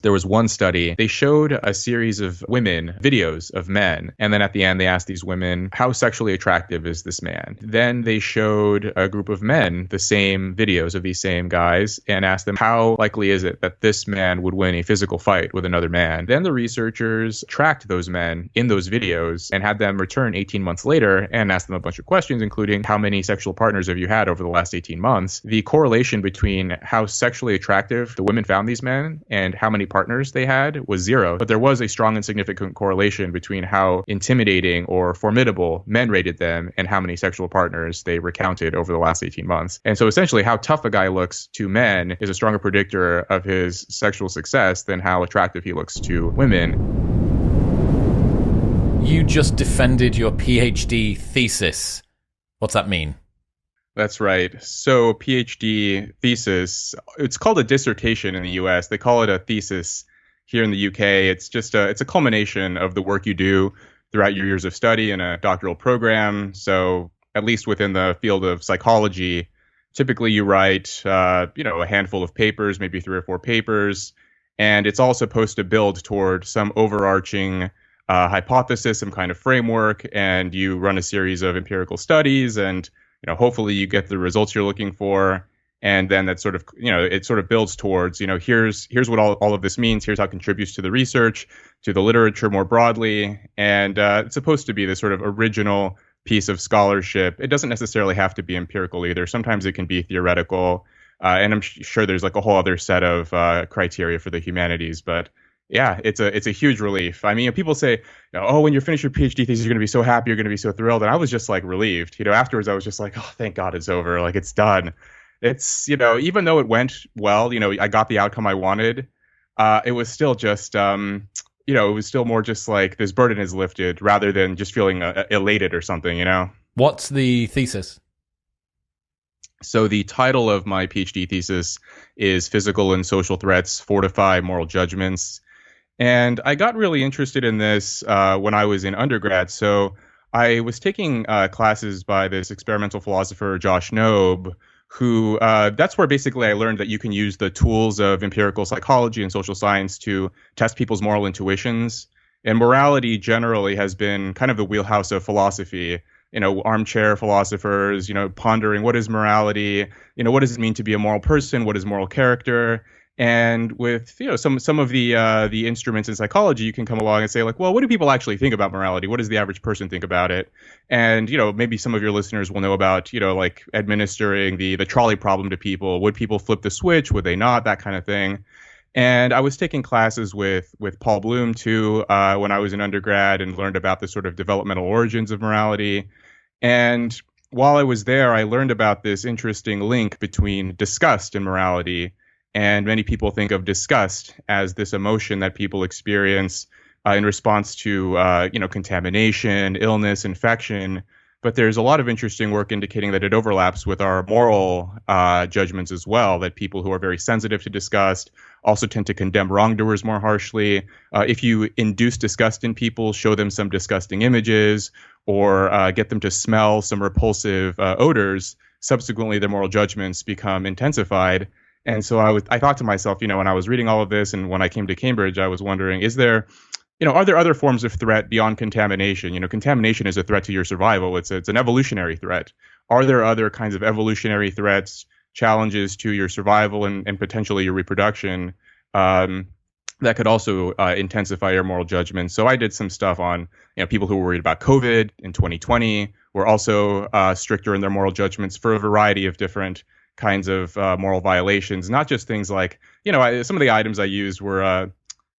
There was one study, they showed a series of women, videos of men, and then at the end they asked these women, how sexually attractive is this man? Then they showed a group of men the same videos of these same guys and asked them, how likely is it that this man would win a physical fight with another man? Then the researchers tracked those men in those videos and had them return 18 months later and asked them a bunch of questions, including how many sexual partners have you had over the last 18 months? The correlation between how sexually attractive the women found these men and how many partners they had was zero. But there was a strong and significant correlation between how intimidating or formidable men rated them and how many sexual partners they recounted over the last 18 months. And so essentially how tough a guy looks to men is a stronger predictor of his sexual success than how attractive he looks to women. You just defended your PhD thesis. What's that mean? That's right. So PhD thesis, it's called a dissertation in the US. They call it a thesis here in the UK. It's a culmination of the work you do throughout your years of study in a doctoral program. So at least within the field of psychology, typically you write, a handful of papers, maybe 3 or 4 papers, and it's all supposed to build toward some overarching hypothesis, some kind of framework, and you run a series of empirical studies and hopefully you get the results you're looking for. And then that sort of, it sort of builds towards, here's what all of this means. Here's how it contributes to the research, to the literature more broadly. And it's supposed to be this sort of original piece of scholarship. It doesn't necessarily have to be empirical either. Sometimes it can be theoretical. And I'm sure there's like a whole other set of criteria for the humanities. But yeah, it's a huge relief. I mean, people say, oh, when you finish your PhD thesis, you're going to be so happy, you're going to be so thrilled. And I was just like relieved. Afterwards, I was just like, oh, thank God it's over. Like it's done. It's, even though it went well, I got the outcome I wanted. It was still just, it was still more just like this burden is lifted rather than just feeling elated or something, What's the thesis? So the title of my PhD thesis is Physical and Social Threats Fortify Moral Judgments. And I got really interested in this when I was in undergrad. So I was taking classes by this experimental philosopher, Josh Knobe, who that's where basically I learned that you can use the tools of empirical psychology and social science to test people's moral intuitions. And morality generally has been kind of the wheelhouse of philosophy. Armchair philosophers, pondering what is morality, what does it mean to be a moral person? What is moral character? And with some of the instruments in psychology, you can come along and say like, well, what do people actually think about morality? What does the average person think about it? And maybe some of your listeners will know about like administering the trolley problem to people. Would people flip the switch? Would they not? That kind of thing. And I was taking classes with Paul Bloom too when I was in undergrad and learned about the sort of developmental origins of morality. And while I was there, I learned about this interesting link between disgust and morality. And many people think of disgust as this emotion that people experience in response to, contamination, illness, infection. But there's a lot of interesting work indicating that it overlaps with our moral judgments as well, that people who are very sensitive to disgust also tend to condemn wrongdoers more harshly. If you induce disgust in people, show them some disgusting images, or get them to smell some repulsive odors, subsequently their moral judgments become intensified. And so I thought to myself, when I was reading all of this and when I came to Cambridge, I was wondering, are there other forms of threat beyond contamination? Contamination is a threat to your survival. It's an evolutionary threat. Are there other kinds of evolutionary threats, challenges to your survival and potentially your reproduction that could also intensify your moral judgment? So I did some stuff on people who were worried about COVID in 2020 were also stricter in their moral judgments for a variety of different kinds of moral violations, not just things like, some of the items I used were,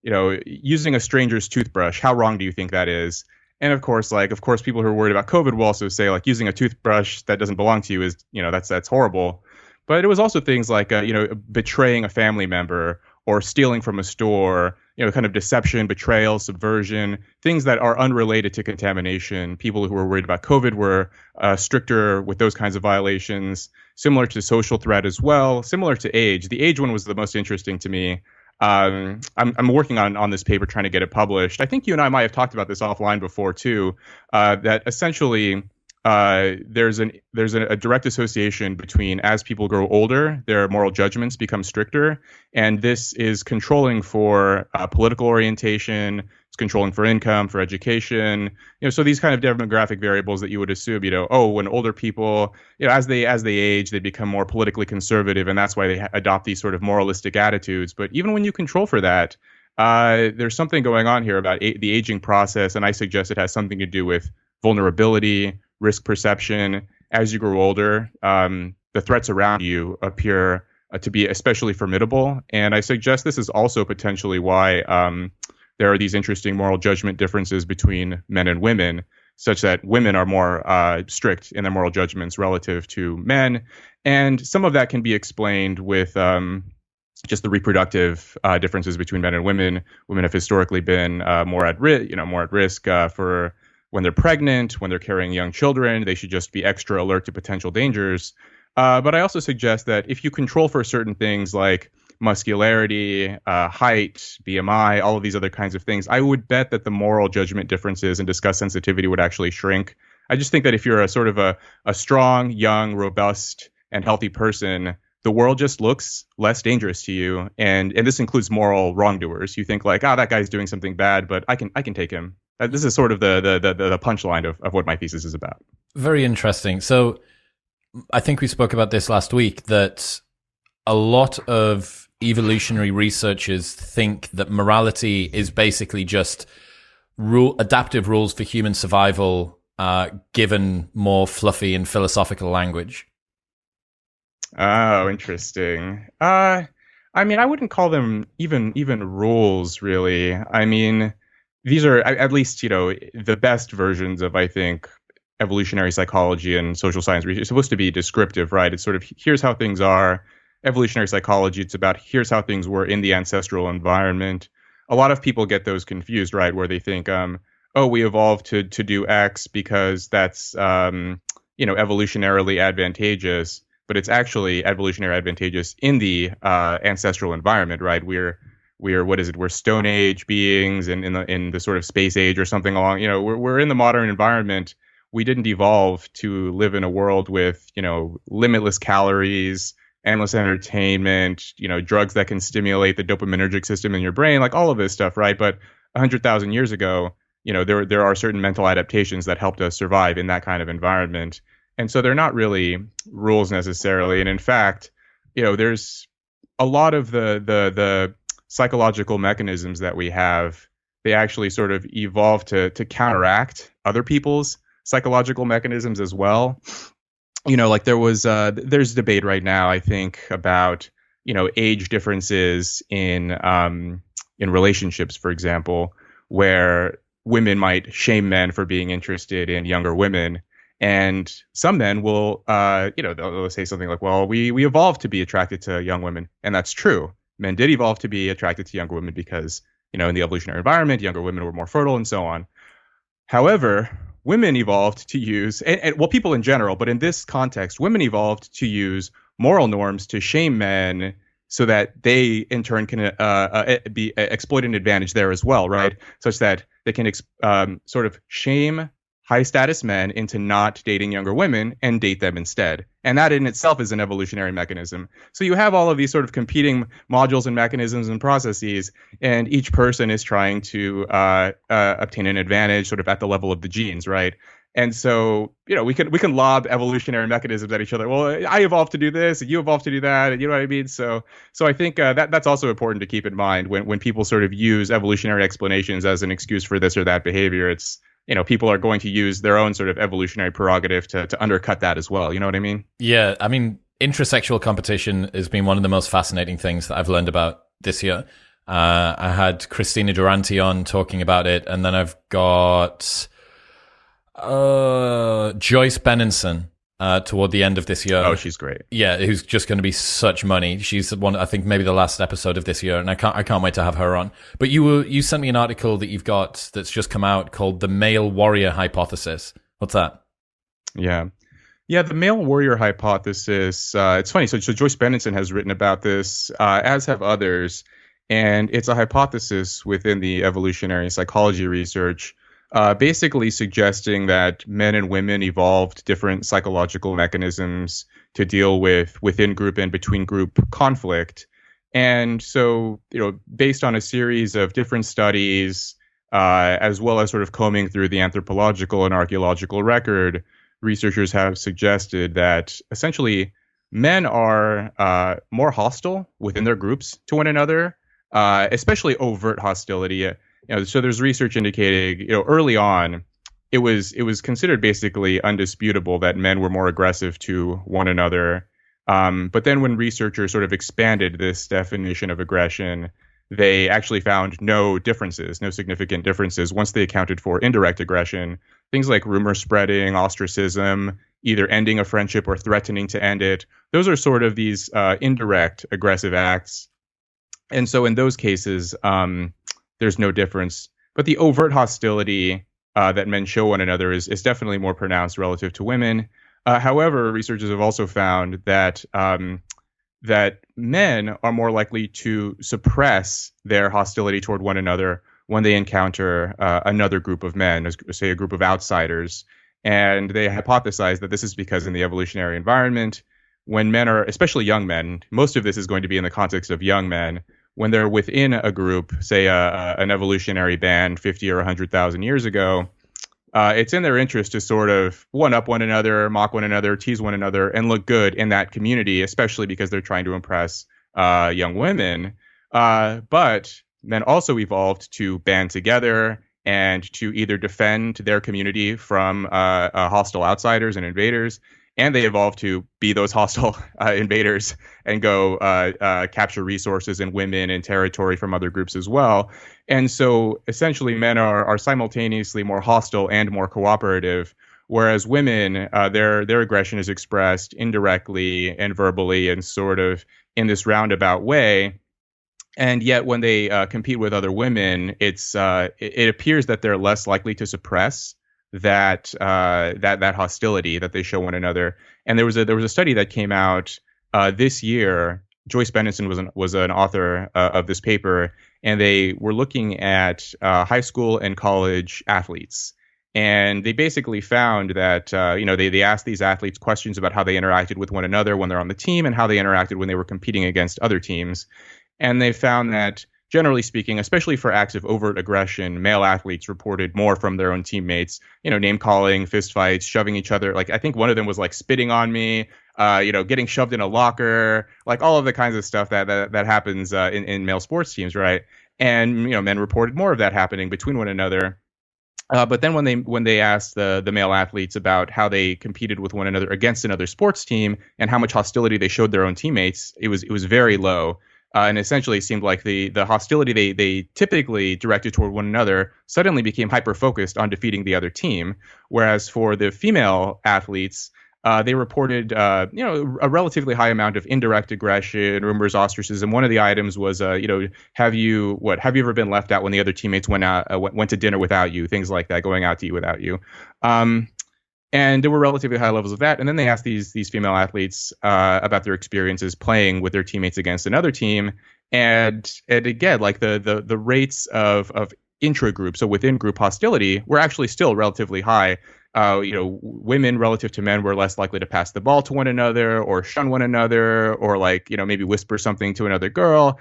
using a stranger's toothbrush. How wrong do you think that is? And of course, people who are worried about COVID will also say like using a toothbrush that doesn't belong to you is, that's horrible. But it was also things like, betraying a family member or stealing from a store, kind of deception, betrayal, subversion, things that are unrelated to contamination. People who were worried about COVID were stricter with those kinds of violations, similar to social threat as well, similar to age. The age one was the most interesting to me. I'm working on this paper trying to get it published. I think you and I might have talked about this offline before too, that essentially there's a direct association between as people grow older, their moral judgments become stricter, and this is controlling for political orientation. It's controlling for income, for education. So these kind of demographic variables that you would assume, oh, when older people, as they age, they become more politically conservative, and that's why they adopt these sort of moralistic attitudes. But even when you control for that, there's something going on here about the aging process, and I suggest it has something to do with vulnerability, risk perception. As you grow older, the threats around you appear to be especially formidable. And I suggest this is also potentially why there are these interesting moral judgment differences between men and women, such that women are more strict in their moral judgments relative to men. And some of that can be explained with just the reproductive differences between men and women. Women have historically been more at risk for when they're pregnant, when they're carrying young children. They should just be extra alert to potential dangers. But I also suggest that if you control for certain things like muscularity, height, BMI, all of these other kinds of things, I would bet that the moral judgment differences and disgust sensitivity would actually shrink. I just think that if you're a sort of a strong, young, robust, and healthy person, the world just looks less dangerous to you. And this includes moral wrongdoers. You think like, that guy's doing something bad, but I can take him. This is sort of the punchline of what my thesis is about. Very interesting. So I think we spoke about this last week, that a lot of evolutionary researchers think that morality is basically just adaptive rules for human survival, given more fluffy and philosophical language. Oh, interesting. I mean, I wouldn't call them even rules, really. I mean, these are at least, the best versions of, I think, evolutionary psychology and social science research. It's supposed to be descriptive, right? It's sort of, here's how things are. Evolutionary psychology, it's about, here's how things were in the ancestral environment. A lot of people get those confused, right? Where they think, we evolved to do X because that's, evolutionarily advantageous. But it's actually evolutionary advantageous in the ancestral environment, right? We're We're Stone Age beings, and in the sort of space age or something along. We're in the modern environment. We didn't evolve to live in a world with limitless calories, endless entertainment, drugs that can stimulate the dopaminergic system in your brain, like all of this stuff, right? But 100,000 years ago, there are certain mental adaptations that helped us survive in that kind of environment. And so they're not really rules necessarily. And in fact, there's a lot of the psychological mechanisms that we have, they actually sort of evolve to counteract other people's psychological mechanisms as well. Like there's debate right now, I think, about, age differences in relationships, for example, where women might shame men for being interested in younger women. And some men will, they'll say something like, well, we evolved to be attracted to young women. And that's true. Men did evolve to be attracted to younger women because, in the evolutionary environment, younger women were more fertile and so on. However, women evolved to use, people in general, but in this context, women evolved to use moral norms to shame men so that they, in turn, can exploit an advantage there as well, right? Such that they can sort of shame high-status men into not dating younger women and date them instead. And that in itself is an evolutionary mechanism. So you have all of these sort of competing modules and mechanisms and processes, and each person is trying to obtain an advantage sort of at the level of the genes, right? And so, we can lob evolutionary mechanisms at each other. Well, I evolved to do this, and you evolved to do that, and you know what I mean? So I think that's also important to keep in mind when people sort of use evolutionary explanations as an excuse for this or that behavior. It's people are going to use their own sort of evolutionary prerogative to undercut that as well. You know what I mean? Yeah. I mean, intrasexual competition has been one of the most fascinating things that I've learned about this year. I had Christina Durante on talking about it, and then I've got Joyce Benenson toward the end of this year. Oh, she's great. Yeah, who's just going to be such money. She's one, I think, maybe the last episode of this year, and I can't wait to have her on. But you sent me an article that you've got that's just come out called "The Male Warrior Hypothesis." What's that? Yeah, the male warrior hypothesis. It's funny. So Joyce Benenson has written about this, as have others, and it's a hypothesis within the evolutionary psychology research basically suggesting that men and women evolved different psychological mechanisms to deal with within group and between group conflict. And so, based on a series of different studies, as well as sort of combing through the anthropological and archaeological record, researchers have suggested that essentially men are more hostile within their groups to one another, especially overt hostility. So there's research indicating, early on, it was considered basically undisputable that men were more aggressive to one another. But then when researchers sort of expanded this definition of aggression, they actually found no significant differences once they accounted for indirect aggression, things like rumor spreading, ostracism, either ending a friendship or threatening to end it. Those are sort of these indirect aggressive acts. And so in those cases, there's no difference. But the overt hostility that men show one another is definitely more pronounced relative to women. However, researchers have also found that that men are more likely to suppress their hostility toward one another when they encounter another group of men, say a group of outsiders. And they hypothesize that this is because in the evolutionary environment, when men are, especially young men, most of this is going to be in the context of young men, when they're within a group, say an evolutionary band 50 or 100,000 years ago, it's in their interest to sort of one-up one another, mock one another, tease one another, and look good in that community, especially because they're trying to impress young women. But men also evolved to band together and to either defend their community from hostile outsiders and invaders, and they evolved to be those hostile invaders and go capture resources and women and territory from other groups as well. And so essentially men are simultaneously more hostile and more cooperative, whereas women, their aggression is expressed indirectly and verbally and sort of in this roundabout way. And yet when they compete with other women, it appears that they're less likely to suppress that hostility that they show one another. And there was a study that came out this year. Joyce Bennison was an author of this paper, and they were looking at high school and college athletes. And they basically found that they asked these athletes questions about how they interacted with one another when they're on the team and how they interacted when they were competing against other teams. And they found that, generally speaking, especially for acts of overt aggression, male athletes reported more from their own teammates, name calling, fist fights, shoving each other. Like, I think one of them was like spitting on me, getting shoved in a locker, like all of the kinds of stuff that happens in male sports teams. Right. And, men reported more of that happening between one another. But then when they asked the male athletes about how they competed with one another against another sports team and how much hostility they showed their own teammates, it was very low. And essentially it seemed like the hostility they typically directed toward one another suddenly became hyper-focused on defeating the other team. Whereas for the female athletes, they reported, a relatively high amount of indirect aggression, rumors, ostracism. One of the items was, have you ever been left out when the other teammates went to dinner without you? Things like that, going out to eat without you. And there were relatively high levels of that. And then they asked these female athletes about their experiences playing with their teammates against another team. And again, like the rates of intra-group, so within group hostility, were actually still relatively high. Women relative to men were less likely to pass the ball to one another or shun one another or maybe whisper something to another girl,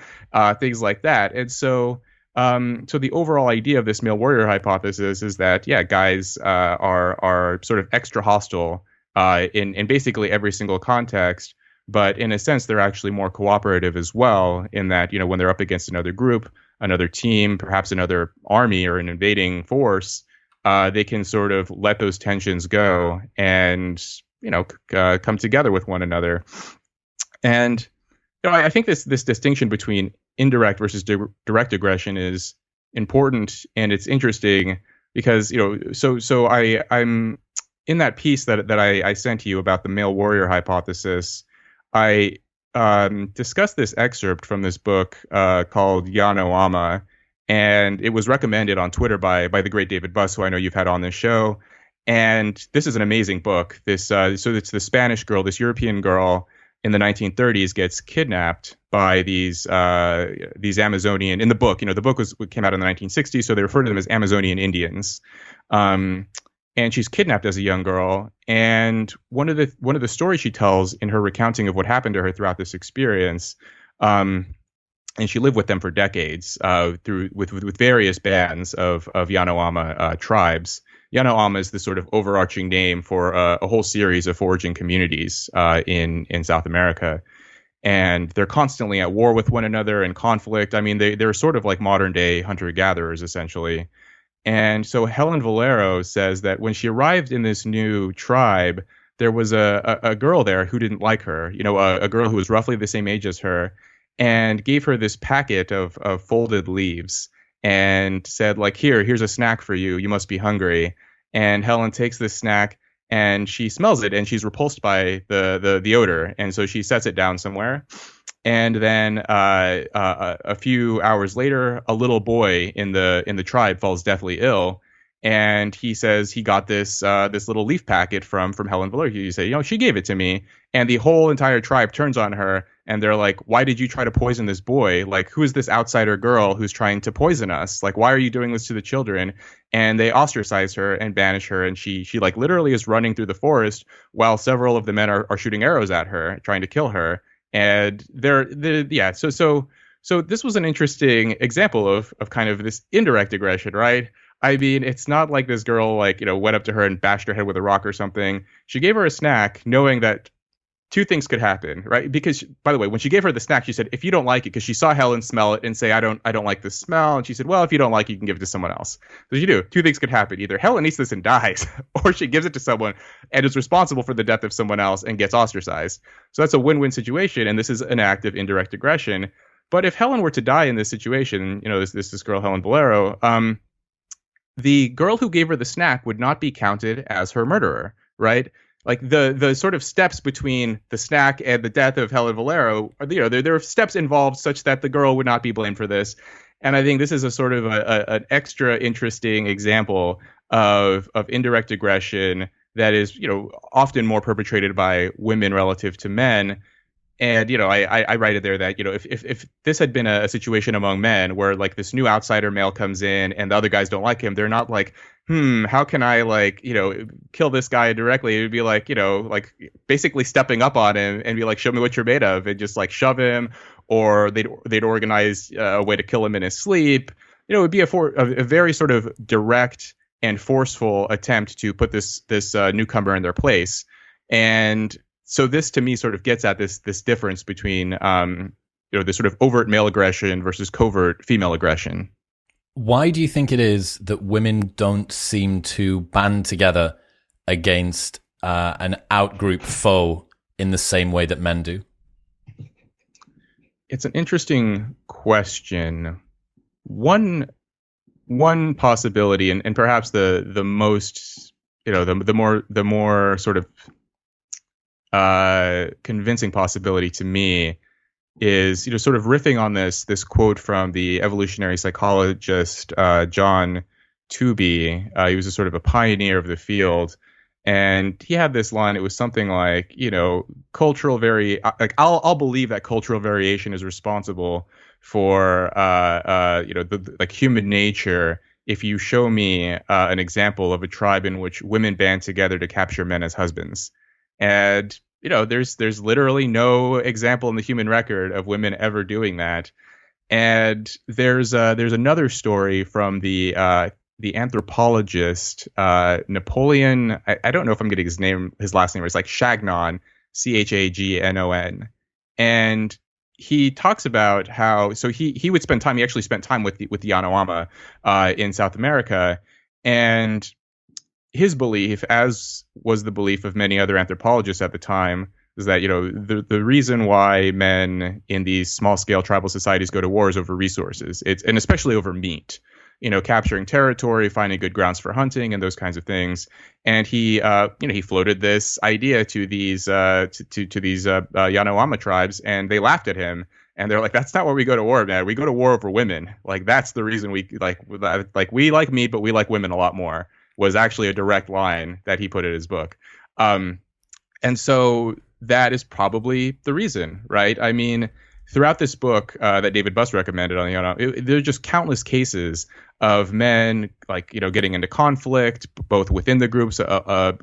things like that. And so the overall idea of this male warrior hypothesis is that, guys are sort of extra hostile in basically every single context. But in a sense, they're actually more cooperative as well in that, when they're up against another group, another team, perhaps another army or an invading force, they can sort of let those tensions go and, come together with one another. And, I think this distinction between indirect versus direct aggression is important, and it's interesting because, I'm in that piece that I sent to you about the male warrior hypothesis. I discussed this excerpt from this book called Yano Ama, and it was recommended on Twitter by the great Dad-Bods, who I know you've had on this show. And this is an amazing book. So it's the Spanish girl, this European girl, in the 1930s gets kidnapped by these Amazonian, in the book, the book came out in the 1960s, so they refer to them as Amazonian Indians. And she's kidnapped as a young girl. And one of the stories she tells in her recounting of what happened to her throughout this experience, and she lived with them for decades, with various bands of Yanomama tribes. Yanomama is the sort of overarching name for a whole series of foraging communities in South America. And they're constantly at war with one another and conflict. I mean, they're sort of like modern day hunter-gatherers, essentially. And so Helen Valero says that when she arrived in this new tribe, there was a girl there who didn't like her, a girl who was roughly the same age as her, and gave her this packet of folded leaves and said, like, here's a snack for you. You must be hungry. And Helen takes this snack and she smells it and she's repulsed by the odor. And so she sets it down somewhere. And then a few hours later, a little boy in the tribe falls deathly ill. And he says he got this little leaf packet from Helen Valero. You say, she gave it to me. And the whole entire tribe turns on her. And they're like, why did you try to poison this boy? Like, who is this outsider girl who's trying to poison us? Like, why are you doing this to the children? And they ostracize her and banish her. And she like literally is running through the forest while several of the men are shooting arrows at her, trying to kill her. And so this was an interesting example of kind of this indirect aggression, right? I mean, it's not like this girl went up to her and bashed her head with a rock or something. She gave her a snack knowing that two things could happen, right? Because, by the way, when she gave her the snack, she said, if you don't like it, because she saw Helen smell it and say, I don't like the smell. And she said, well, if you don't like it, you can give it to someone else. So you do. Two things could happen. Either Helen eats this and dies, or she gives it to someone and is responsible for the death of someone else and gets ostracized. So that's a win-win situation. And this is an act of indirect aggression. But if Helen were to die in this situation, this girl, Helen Valero, the girl who gave her the snack would not be counted as her murderer, right? Like the sort of steps between the snack and the death of Helen Valero, there are steps involved such that the girl would not be blamed for this. And I think this is a sort of an extra interesting example of indirect aggression that is, often more perpetrated by women relative to men. And, I write it there that, if this had been a situation among men where like this new outsider male comes in and the other guys don't like him, they're not like, how can I kill this guy directly? It would be like, basically stepping up on him and be like, show me what you're made of, and just like shove him, or they'd organize a way to kill him in his sleep. It would be a very sort of direct and forceful attempt to put this newcomer in their place. And so this to me sort of gets at this difference between this sort of overt male aggression versus covert female aggression. Why do you think it is that women don't seem to band together against an outgroup foe in the same way that men do? It's an interesting question. One possibility, and perhaps the most, the more sort of convincing possibility to me is, sort of riffing on this quote from the evolutionary psychologist John Tooby. He was a sort of a pioneer of the field, and he had this line. It was something like, I'll believe that cultural variation is responsible for human nature if you show me an example of a tribe in which women band together to capture men as husbands. And, there's literally no example in the human record of women ever doing that. And there's another story from the anthropologist Napoleon. I don't know if I'm getting his last name. It's like Chagnon, Chagnon. And he talks about how, so he would spend time. He actually spent time with the Yanomama in South America, and his belief, as was the belief of many other anthropologists at the time, is that, the reason why men in these small scale tribal societies go to war is over resources. And especially over meat, capturing territory, finding good grounds for hunting and those kinds of things. And he floated this idea to these Yanomama tribes, and they laughed at him. And they're like, that's not where we go to war, man. We go to war over women. Like, that's the reason we like meat, but we like women a lot more, was actually a direct line that he put in his book. And so that is probably the reason, right? I mean, throughout this book that David Buss recommended on there are just countless cases of men like getting into conflict both within the groups to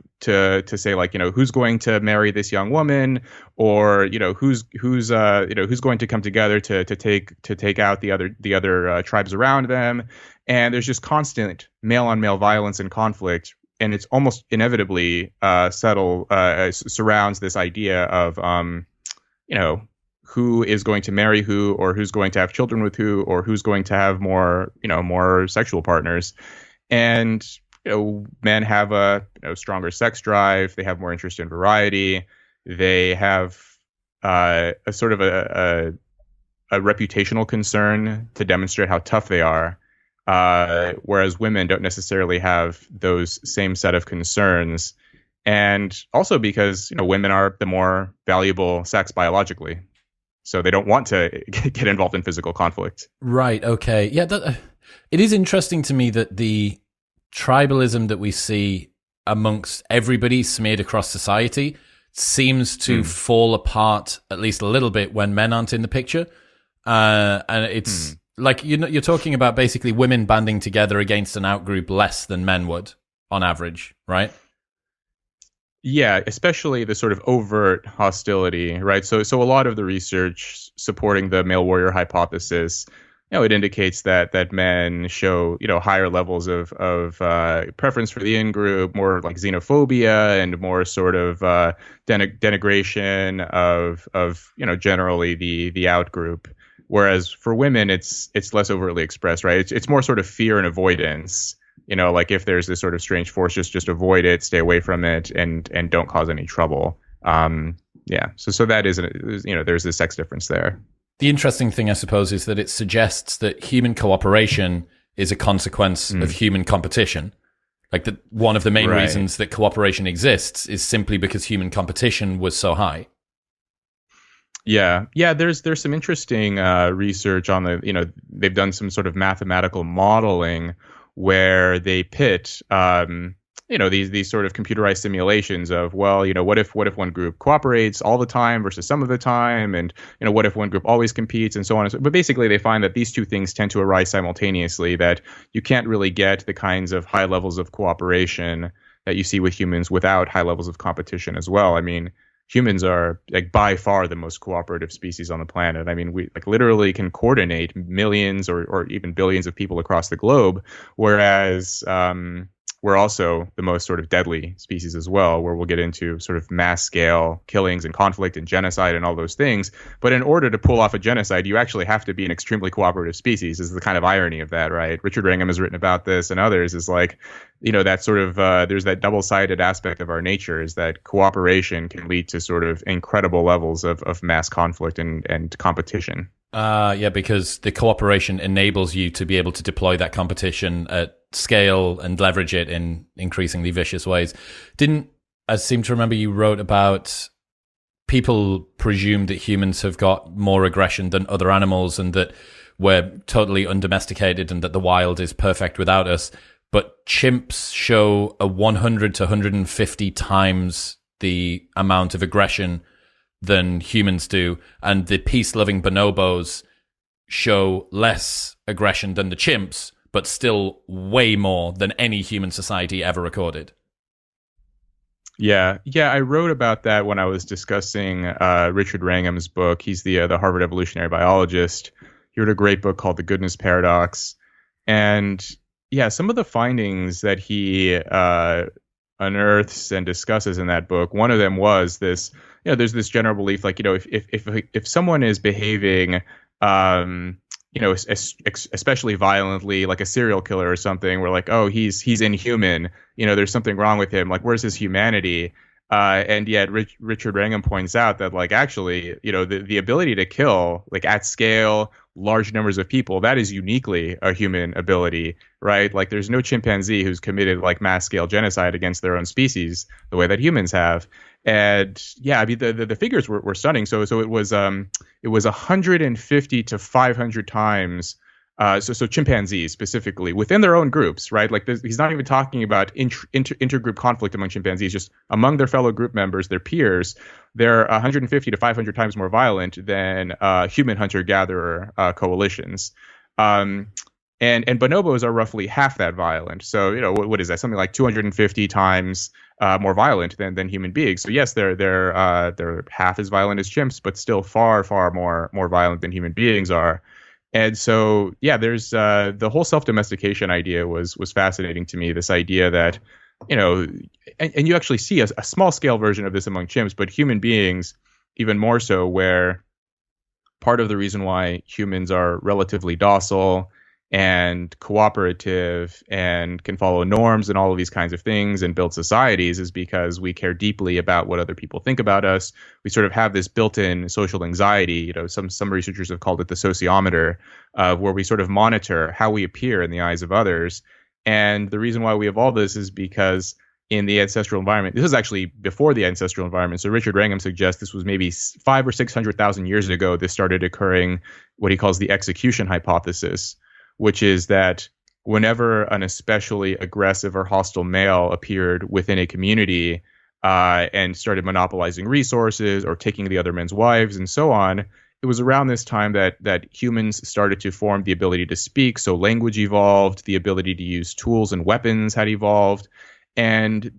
say like who's going to marry this young woman, or who's going to come together to take out the other tribes around them. And there's just constant male on male violence and conflict, and it's almost inevitably surrounds this idea of who is going to marry who, or who's going to have children with who, or who's going to have more sexual partners. And men have a stronger sex drive. They have more interest in variety. They have a sort of a reputational concern to demonstrate how tough they are. Whereas women don't necessarily have those same set of concerns. And also because, women are the more valuable sex biologically. So they don't want to get involved in physical conflict. Right. Okay. Yeah. It is interesting to me that the tribalism that we see amongst everybody smeared across society seems to fall apart at least a little bit when men aren't in the picture. And it's like, you're talking about basically women banding together against an outgroup less than men would on average, right? Yeah, especially the sort of overt hostility, right? So a lot of the research supporting the male warrior hypothesis, it indicates that men show, higher levels of preference for the in-group, more like xenophobia, and more sort of denigration of generally the out-group. Whereas for women, it's less overtly expressed, right? It's more sort of fear and avoidance. Like if there's this sort of strange force, just avoid it, stay away from it, and don't cause any trouble. Yeah. So that is, there's a sex difference there. The interesting thing, I suppose, is that it suggests that human cooperation is a consequence of human competition. Like that one of the main reasons that cooperation exists is simply because human competition was so high. Yeah. There's some interesting research on they've done some sort of mathematical modeling where they pit, these sort of computerized simulations of, well, what if one group cooperates all the time versus some of the time, and what if one group always competes, and so on. But basically, they find that these two things tend to arise simultaneously. That you can't really get the kinds of high levels of cooperation that you see with humans without high levels of competition as well. I mean, humans are like by far the most cooperative species on the planet. I mean, we like literally can coordinate millions or even billions of people across the globe, whereas we're also the most sort of deadly species as well, where we'll get into sort of mass scale killings and conflict and genocide and all those things. But in order to pull off a genocide, you actually have to be an extremely cooperative species, is the kind of irony of that, right? Richard Wrangham has written about this, and others, is like, that sort of, there's that double-sided aspect of our nature, is that cooperation can lead to sort of incredible levels of mass conflict and competition. Yeah, because the cooperation enables you to be able to deploy that competition at scale and leverage it in increasingly vicious ways. I seem to remember you wrote about people presume that humans have got more aggression than other animals, and that we're totally undomesticated, and that the wild is perfect without us. But chimps show a 100 to 150 times the amount of aggression than humans do, and the peace-loving bonobos show less aggression than the chimps, but still way more than any human society ever recorded. Yeah, I wrote about that when I was discussing Richard Wrangham's book. He's the Harvard evolutionary biologist. He wrote a great book called The Goodness Paradox. And yeah, some of the findings that he unearths and discusses in that book, one of them was this, there's this general belief, like, if someone is behaving, especially violently, like a serial killer or something, we're like, oh, he's inhuman, there's something wrong with him, like, where's his humanity? And yet Richard Wrangham points out that, like, actually, the ability to kill, like, at scale, large numbers of people, that is uniquely a human ability, right? Like, there's no chimpanzee who's committed, like, mass scale genocide against their own species the way that humans have. And yeah, I mean, the figures were stunning. So it was 150 to 500 times So chimpanzees specifically within their own groups, right? Like he's not even talking about intergroup conflict among chimpanzees, just among their fellow group members, their peers. They're 150 to 500 times more violent than human hunter-gatherer coalitions. And bonobos are roughly half that violent. So, what is that? Something like 250 times more violent than human beings. So yes, they're half as violent as chimps, but still far more violent than human beings are. And so, yeah, there's the whole self-domestication idea was fascinating to me. This idea that, and you actually see a small scale version of this among chimps, but human beings even more so, where part of the reason why humans are relatively docile and cooperative and can follow norms and all of these kinds of things and build societies is because we care deeply about what other people think about us. We sort of have this built-in social anxiety. Some researchers have called it the sociometer, where we sort of monitor how we appear in the eyes of others. And the reason why we evolved this is because in the ancestral environment, this is actually before the ancestral environment. So Richard Wrangham suggests this was maybe 500,000 or 600,000 years ago. This started occurring, what he calls the execution hypothesis, which is that whenever an especially aggressive or hostile male appeared within a community and started monopolizing resources or taking the other men's wives and so on, it was around this time that humans started to form the ability to speak. So language evolved, the ability to use tools and weapons had evolved, and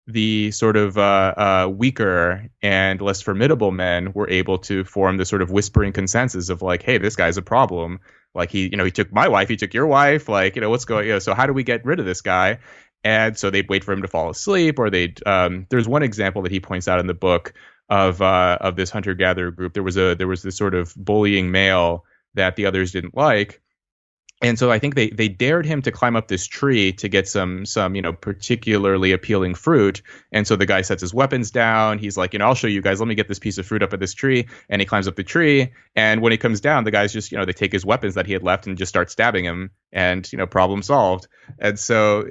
the sort of weaker and less formidable men were able to form the sort of whispering consensus of like, hey, this guy's a problem. Like he took my wife, he took your wife. Like, what's going? So how do we get rid of this guy? And so they'd wait for him to fall asleep, or they'd. There's one example that he points out in the book of this hunter-gatherer group. There was this sort of bullying male that the others didn't like. And so I think they dared him to climb up this tree to get some particularly appealing fruit. And so the guy sets his weapons down. He's like, I'll show you guys. Let me get this piece of fruit up at this tree. And he climbs up the tree. And when he comes down, the guys just, they take his weapons that he had left and just start stabbing him. And, problem solved. And so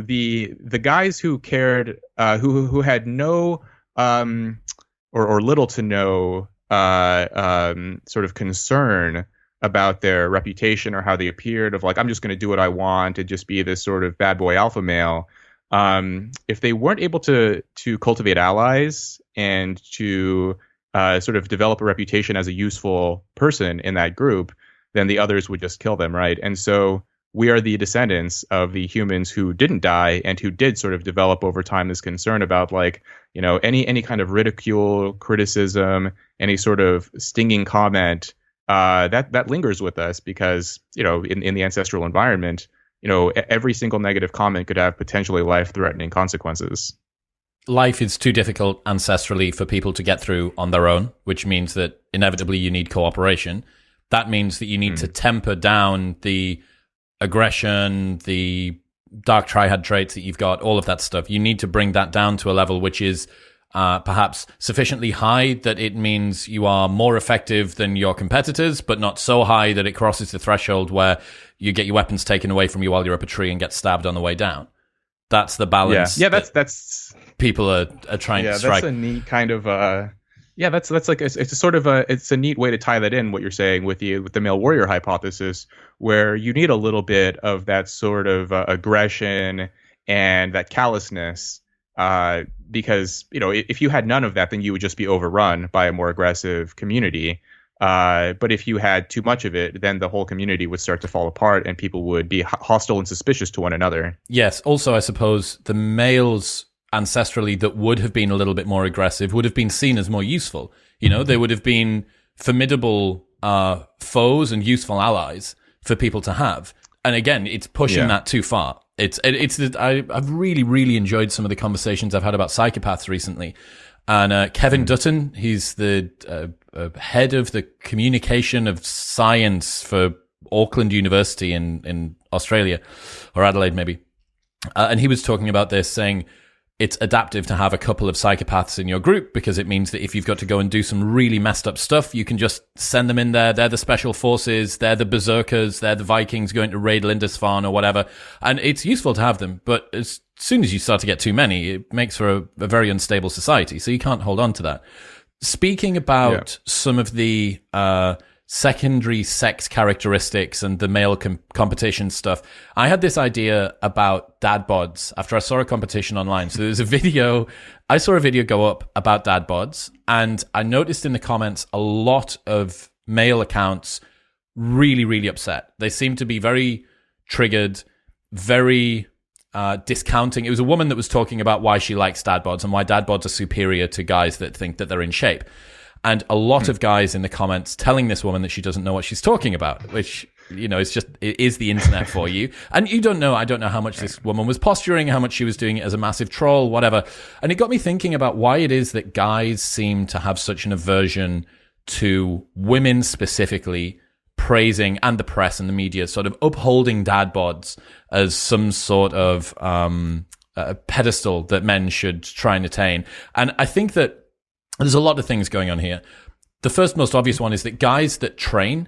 the guys who cared, who had no or little to no sort of concern about their reputation or how they appeared, of like, I'm just going to do what I want and just be this sort of bad boy alpha male. If they weren't able to cultivate allies and to sort of develop a reputation as a useful person in that group, then the others would just kill them, right? And so we are the descendants of the humans who didn't die and who did sort of develop over time this concern about like, any kind of ridicule, criticism, any sort of stinging comment that lingers with us because, in the ancestral environment, every single negative comment could have potentially life-threatening consequences. Life is too difficult ancestrally for people to get through on their own, which means that inevitably you need cooperation. That means that you need to temper down the aggression, the dark triad traits that you've got, all of that stuff. You need to bring that down to a level which is perhaps sufficiently high that it means you are more effective than your competitors, but not so high that it crosses the threshold where you get your weapons taken away from you while you're up a tree and get stabbed on the way down. That's the balance. Yeah, that's people are trying to strike. Yeah, that's a neat kind of. That's like it's a sort of it's a neat way to tie that in what you're saying with the male warrior hypothesis, where you need a little bit of that sort of aggression and that callousness. Because, if you had none of that, then you would just be overrun by a more aggressive community. But if you had too much of it, then the whole community would start to fall apart and people would be hostile and suspicious to one another. Yes. Also, I suppose the males ancestrally that would have been a little bit more aggressive would have been seen as more useful. They would have been formidable foes and useful allies for people to have. And again, it's pushing that too far. I've really, really enjoyed some of the conversations I've had about psychopaths recently. And Kevin Dutton, he's the head of the communication of science for Auckland University in Australia, or Adelaide maybe. And he was talking about this, saying it's adaptive to have a couple of psychopaths in your group because it means that if you've got to go and do some really messed up stuff, you can just send them in there. They're the special forces. They're the berserkers. They're the Vikings going to raid Lindisfarne or whatever. And it's useful to have them. But as soon as you start to get too many, it makes for a very unstable society. So you can't hold on to that. Speaking about some of the secondary sex characteristics and the male competition stuff, I had this idea about Dad-Bods after I saw a competition online. So there's a video, I saw a video go up about Dad-Bods, and I noticed in the comments a lot of male accounts really, really upset. They seem to be very triggered, very discounting. It was a woman that was talking about why she likes Dad-Bods and why Dad-Bods are superior to guys that think that they're in shape. And a lot of guys in the comments telling this woman that she doesn't know what she's talking about, which, you know, it is the internet for you. And I don't know how much this woman was posturing, how much she was doing it as a massive troll, whatever. And it got me thinking about why it is that guys seem to have such an aversion to women specifically praising, and the press and the media sort of upholding Dad-Bods as some sort of a pedestal that men should try and attain. And I think that there's a lot of things going on here. The first most obvious one is that guys that train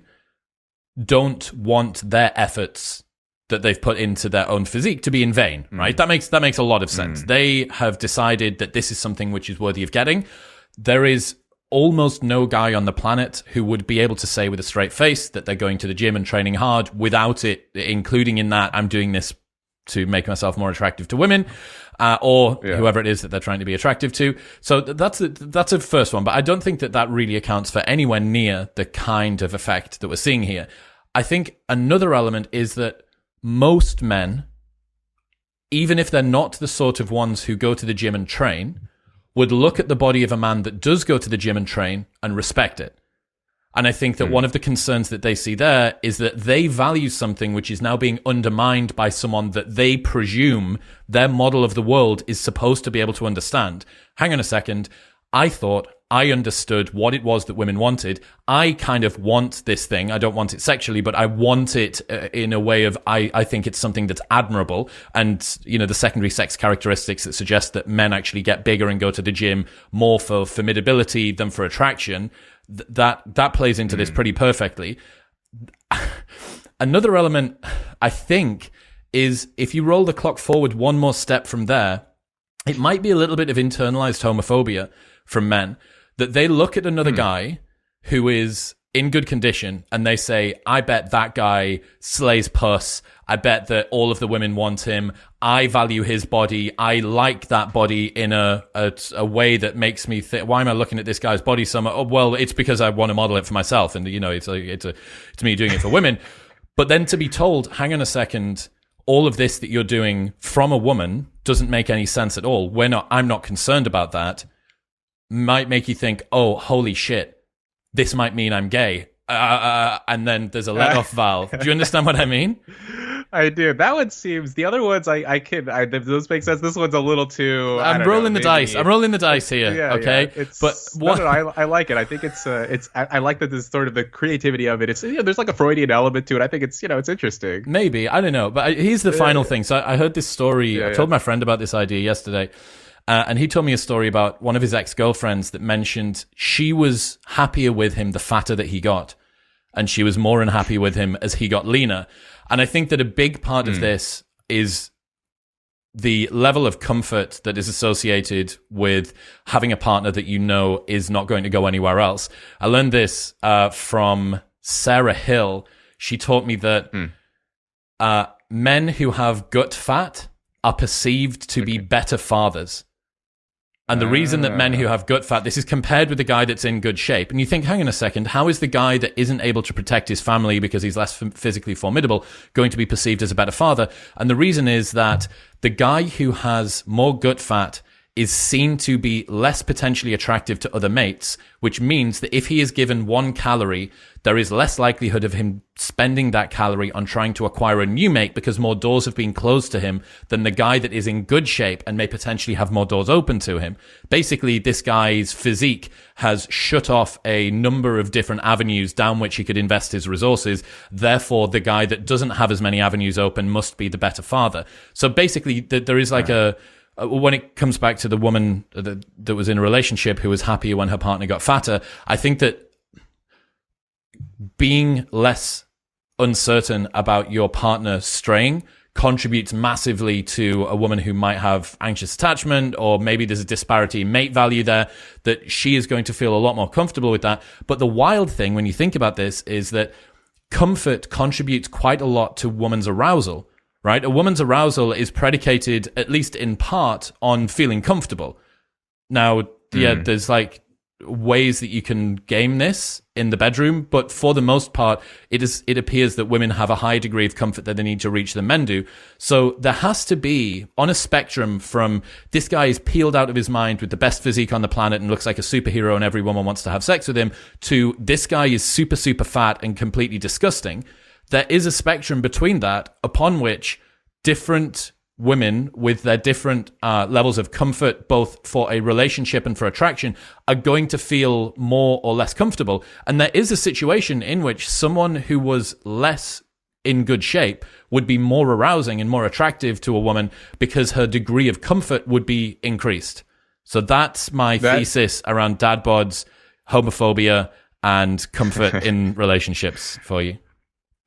don't want their efforts that they've put into their own physique to be in vain, right? That makes a lot of sense. They have decided that this is something which is worthy of getting. There is almost no guy on the planet who would be able to say with a straight face that they're going to the gym and training hard without it including in that, I'm doing this to make myself more attractive to women, or whoever it is that they're trying to be attractive to. So that's a first one, but I don't think that really accounts for anywhere near the kind of effect that we're seeing here. I think another element is that most men, even if they're not the sort of ones who go to the gym and train, would look at the body of a man that does go to the gym and train and respect it. And I think that one of the concerns that they see there is that they value something which is now being undermined by someone that they presume their model of the world is supposed to be able to understand. Hang on a second. I thought I understood what it was that women wanted. I kind of want this thing. I don't want it sexually, but I want it in a way of, I think it's something that's admirable. And, you know, the secondary sex characteristics that suggest that men actually get bigger and go to the gym more for formidability than for attraction, that plays into this pretty perfectly. Another element, I think, is if you roll the clock forward one more step from there, it might be a little bit of internalized homophobia from men, that they look at another guy who is in good condition and they say, I bet that guy slays puss. I bet that all of the women want him. I value his body. I like that body in a way that makes me think, why am I looking at this guy's body so much? Oh, well, it's because I want to model it for myself. And, you know, it's me doing it for women. But then to be told, hang on a second, all of this that you're doing from a woman doesn't make any sense at all. I'm not concerned about that. Might make you think, oh, holy shit, this might mean I'm gay. And then there's a let-off valve. Do you understand what I mean? I do. That one seems, the other ones, those make sense. This one's a little too, I'm rolling the dice. I'm rolling the dice here, okay? Yeah. I like it. I think I like that this sort of the creativity of it. It's, you know, there's like a Freudian element to it. I think it's, you know, it's interesting. Maybe. I don't know. But here's the final thing. So I heard this story. I told my friend about this idea yesterday. And he told me a story about one of his ex-girlfriends that mentioned she was happier with him the fatter that he got. And she was more unhappy with him as he got leaner. And I think that a big part of this is the level of comfort that is associated with having a partner that you know is not going to go anywhere else. I learned this from Sarah Hill. She taught me that men who have gut fat are perceived to be better fathers. And the reason that men who have gut fat, this is compared with the guy that's in good shape. And you think, hang on a second, how is the guy that isn't able to protect his family because he's less physically formidable going to be perceived as a better father? And the reason is that the guy who has more gut fat is seen to be less potentially attractive to other mates, which means that if he is given 1 calorie, there is less likelihood of him spending that calorie on trying to acquire a new mate because more doors have been closed to him than the guy that is in good shape and may potentially have more doors open to him. Basically, this guy's physique has shut off a number of different avenues down which he could invest his resources. Therefore, the guy that doesn't have as many avenues open must be the better father. So basically, there is like when it comes back to the woman that was in a relationship who was happier when her partner got fatter, I think that being less uncertain about your partner straying contributes massively to a woman who might have anxious attachment, or maybe there's a disparity in mate value there, that she is going to feel a lot more comfortable with that. But the wild thing when you think about this is that comfort contributes quite a lot to woman's arousal, right? A woman's arousal is predicated, at least in part, on feeling comfortable. Now, there's like ways that you can game this in the bedroom, but for the most part, it appears that women have a higher degree of comfort that they need to reach than men do. So there has to be, on a spectrum from this guy is peeled out of his mind with the best physique on the planet and looks like a superhero and every woman wants to have sex with him, to this guy is super, super fat and completely disgusting. There is a spectrum between that upon which different women with their different levels of comfort, both for a relationship and for attraction, are going to feel more or less comfortable. And there is a situation in which someone who was less in good shape would be more arousing and more attractive to a woman because her degree of comfort would be increased. So that's my thesis around dad-bods, homophobia, and comfort in relationships for you.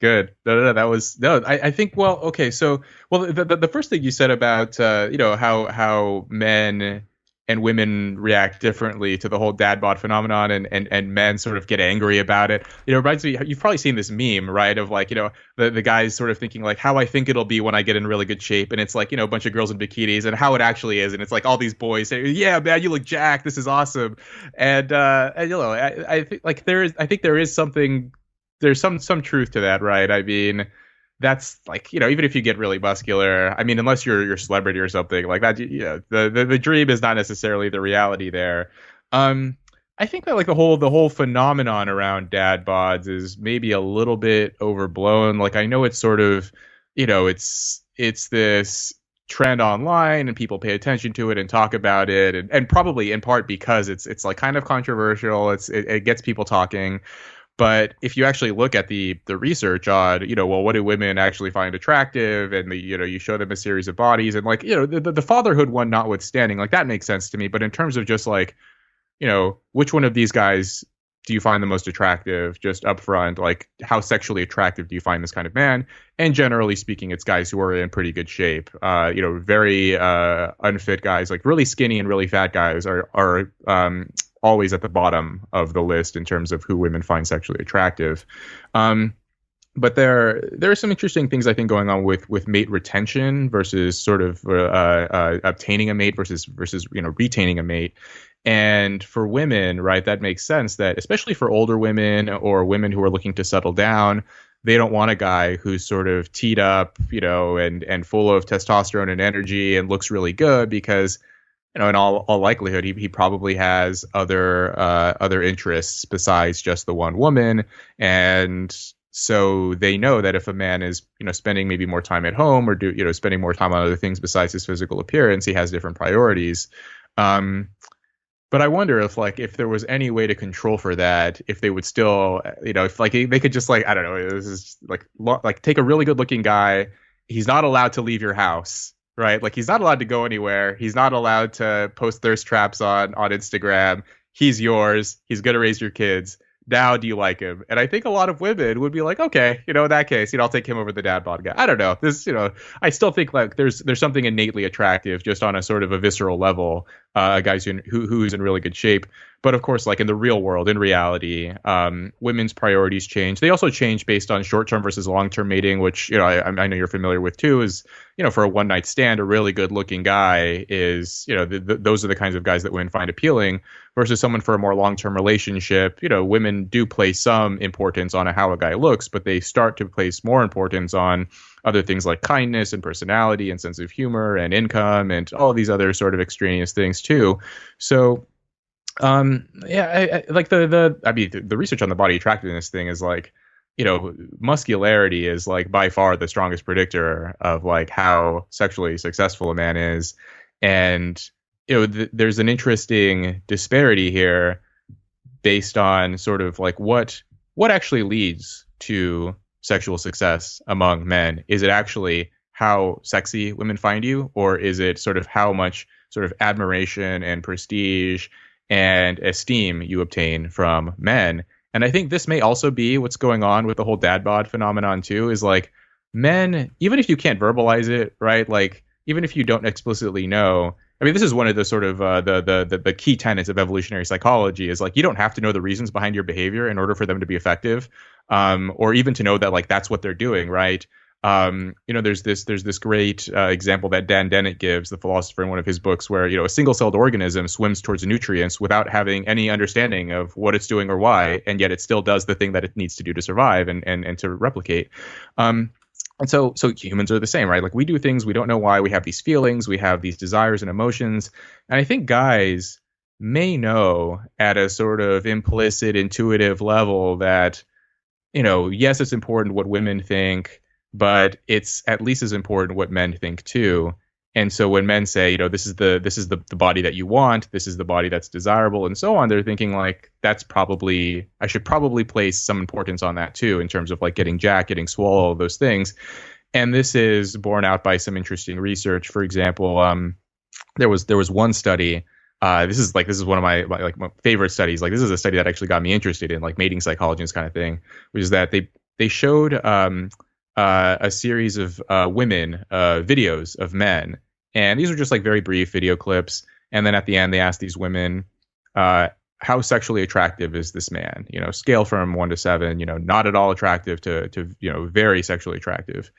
Good. I think, well, okay. So, the first thing you said about, how men and women react differently to the whole dad bod phenomenon, and men sort of get angry about it. Reminds me, you've probably seen this meme, right? Of like, the guys sort of thinking like how I think it'll be when I get in really good shape. And it's like, a bunch of girls in bikinis, and how it actually is. And it's like all these boys say, yeah, man, you look jacked. This is awesome. And I think like there is something, there's some truth to that, right? I mean, that's like, even if you get really muscular, I mean, unless you're a celebrity or something like that, the dream is not necessarily the reality there. I think that like the whole phenomenon around dad bods is maybe a little bit overblown. Like, I know it's sort of, it's this trend online and people pay attention to it and talk about it, and probably in part because it's like kind of controversial. It gets people talking. But if you actually look at the research on, what do women actually find attractive, and you show them a series of bodies, and like, the fatherhood one notwithstanding, like that makes sense to me. But in terms of just like, which one of these guys do you find the most attractive, just up front, like how sexually attractive do you find this kind of man? And generally speaking, it's guys who are in pretty good shape, very unfit guys, like really skinny and really fat guys are always at the bottom of the list in terms of who women find sexually attractive. But there are some interesting things I think going on with mate retention versus sort of obtaining a mate versus retaining a mate. And for women, right, that makes sense that especially for older women or women who are looking to settle down, they don't want a guy who's sort of teed up, and full of testosterone and energy and looks really good, because in all likelihood, he probably has other interests besides just the one woman. And so they know that if a man is, spending maybe more time at home or spending more time on other things besides his physical appearance, he has different priorities. But I wonder if there was any way to control for that, if they would still, if like they could just like, I don't know, this is like take a really good looking guy. He's not allowed to leave your house. Right. Like he's not allowed to go anywhere. He's not allowed to post thirst traps on Instagram. He's yours. He's going to raise your kids. Now, do you like him? And I think a lot of women would be like, okay, in that case, I'll take him over the dad bod guy. I don't know. This, I still think like there's something innately attractive just on a sort of a visceral level, guys who's in really good shape. But of course, like in the real world, in reality, women's priorities change. They also change based on short-term versus long-term mating, which, I know you're familiar with too, is, for a one-night stand, a really good-looking guy is, those are the kinds of guys that women find appealing, versus someone for a more long-term relationship. Women do place some importance on how a guy looks, but they start to place more importance on other things like kindness and personality and sense of humor and income and all of these other sort of extraneous things too. So, I like the research on the body attractiveness thing is like, muscularity is like by far the strongest predictor of like how sexually successful a man is. And, there's an interesting disparity here based on sort of like what actually leads to sexual success among men. Is it actually how sexy women find you, or is it sort of how much sort of admiration and prestige and esteem you obtain from men? And I think this may also be what's going on with the whole dad bod phenomenon too, is like men, even if you can't verbalize it, right? Like even if you don't explicitly know. I mean, this is one of the sort of the key tenets of evolutionary psychology is like you don't have to know the reasons behind your behavior in order for them to be effective, or even to know that like that's what they're doing, right? There's this great example that Dan Dennett gives, the philosopher, in one of his books, where a single-celled organism swims towards nutrients without having any understanding of what it's doing or why, and yet it still does the thing that it needs to do to survive and to replicate. And so humans are the same, right? Like we do things, we don't know why. We have these feelings, we have these desires and emotions. And I think guys may know at a sort of implicit, intuitive level that, yes, it's important what women think, but it's at least as important what men think too. And so when men say, this is the body that you want, this is the body that's desirable, and so on, they're thinking like I should probably place some importance on that too, in terms of like getting jacked, getting swole, all those things. And this is borne out by some interesting research. For example, there was one study. This is one of my favorite studies. Like this is a study that actually got me interested in like mating psychology and this kind of thing, which is that they showed a series of women videos of men. And these are just like very brief video clips. And then at the end, they asked these women, how sexually attractive is this man? Scale from 1 to 7, not at all attractive to very sexually attractive.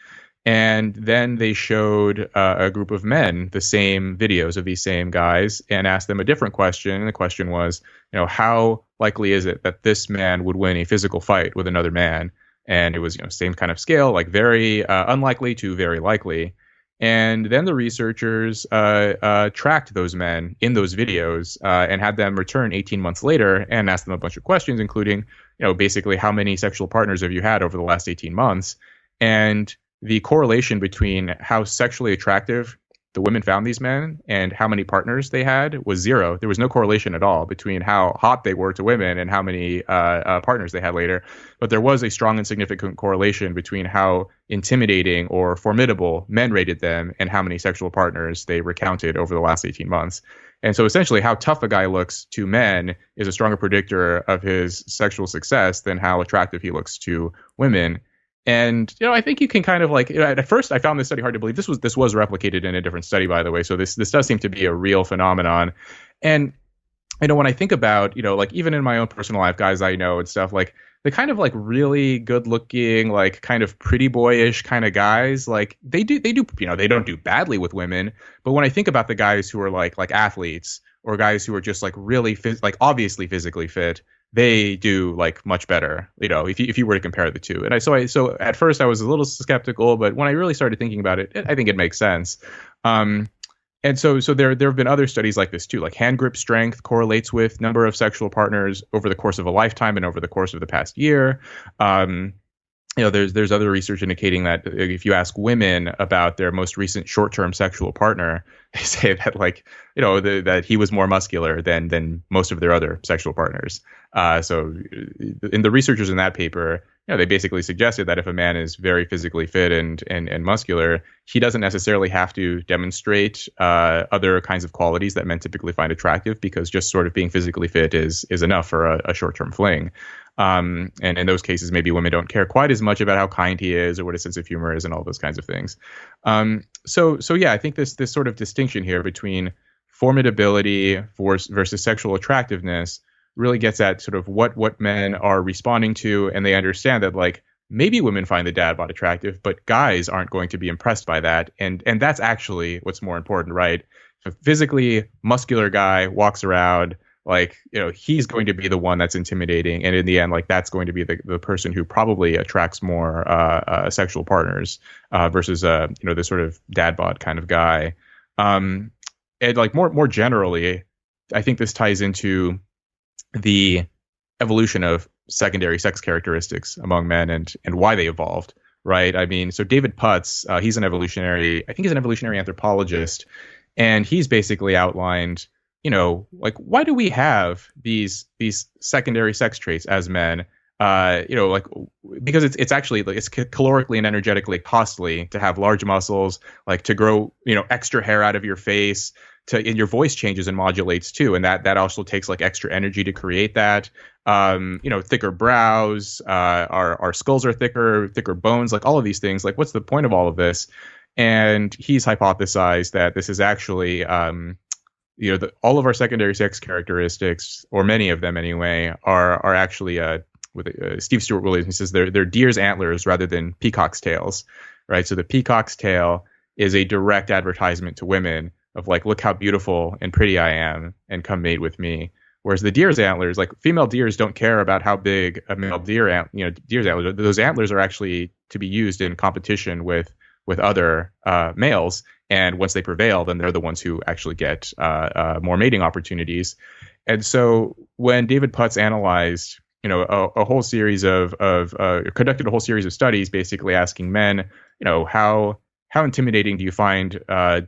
And then they showed a group of men the same videos of these same guys and asked them a different question. And the question was, how likely is it that this man would win a physical fight with another man? And it was, same kind of scale, like very unlikely to very likely. And then the researchers tracked those men in those videos and had them return 18 months later and asked them a bunch of questions, including, basically how many sexual partners have you had over the last 18 months? And the correlation between how sexually attractive the women found these men and how many partners they had was zero. There was no correlation at all between how hot they were to women and how many partners they had later. But there was a strong and significant correlation between how intimidating or formidable men rated them and how many sexual partners they recounted over the last 18 months. And so essentially how tough a guy looks to men is a stronger predictor of his sexual success than how attractive he looks to women. And, I think you can kind of like, at first I found this study hard to believe. This was replicated in a different study, by the way. So this does seem to be a real phenomenon. And, when I think about, like even in my own personal life, guys I know and stuff, like the kind of like really good looking, like kind of pretty boyish kind of guys, like they do, they don't do badly with women. But when I think about the guys who are like athletes or guys who are just like really like obviously physically fit, they do like much better, if you were to compare the two. And so at first I was a little skeptical, but when I really started thinking about it, I think it makes sense. And so there have been other studies like this too, like hand grip strength correlates with number of sexual partners over the course of a lifetime and over the course of the past year. There's other research indicating that if you ask women about their most recent short-term sexual partner, they say that that he was more muscular than most of their other sexual partners. So in the researchers in that paper, they basically suggested that if a man is very physically fit and muscular, he doesn't necessarily have to demonstrate other kinds of qualities that men typically find attractive, because just sort of being physically fit is enough for a short-term fling. And in those cases, maybe women don't care quite as much about how kind he is or what his sense of humor is and all those kinds of things. So yeah, I think this sort of distinction here between formidability versus sexual attractiveness really gets at sort of what men are responding to, and they understand that like maybe women find the dad bod attractive, but guys aren't going to be impressed by that, and that's actually what's more important, right? A physically muscular guy walks around like, he's going to be the one that's intimidating, and in the end, like that's going to be the person who probably attracts more sexual partners versus this sort of dad bod kind of guy. And like more generally, I think this ties into the evolution of secondary sex characteristics among men and why they evolved, right? I mean, so David Putz, he's an evolutionary anthropologist, and he's basically outlined, like why do we have these secondary sex traits as men? Like because it's actually like it's calorically and energetically costly to have large muscles, like to grow, extra hair out of your face, and your voice changes and modulates too, and that also takes like extra energy to create that. Thicker brows, our skulls are thicker bones, like all of these things. Like, what's the point of all of this? And he's hypothesized that this is actually, all of our secondary sex characteristics, or many of them anyway, are actually with Steve Stuart Williams. He says they're deer's antlers rather than peacock's tails, right? So the peacock's tail is a direct advertisement to women of like, look how beautiful and pretty I am, and come mate with me. Whereas the deer's antlers, like female deers don't care about how big a male deer's antlers. Those antlers are actually to be used in competition with other males. And once they prevail, then they're the ones who actually get more mating opportunities. And so when David Putz analyzed, a whole series conducted a whole series of studies, basically asking men, how intimidating do you find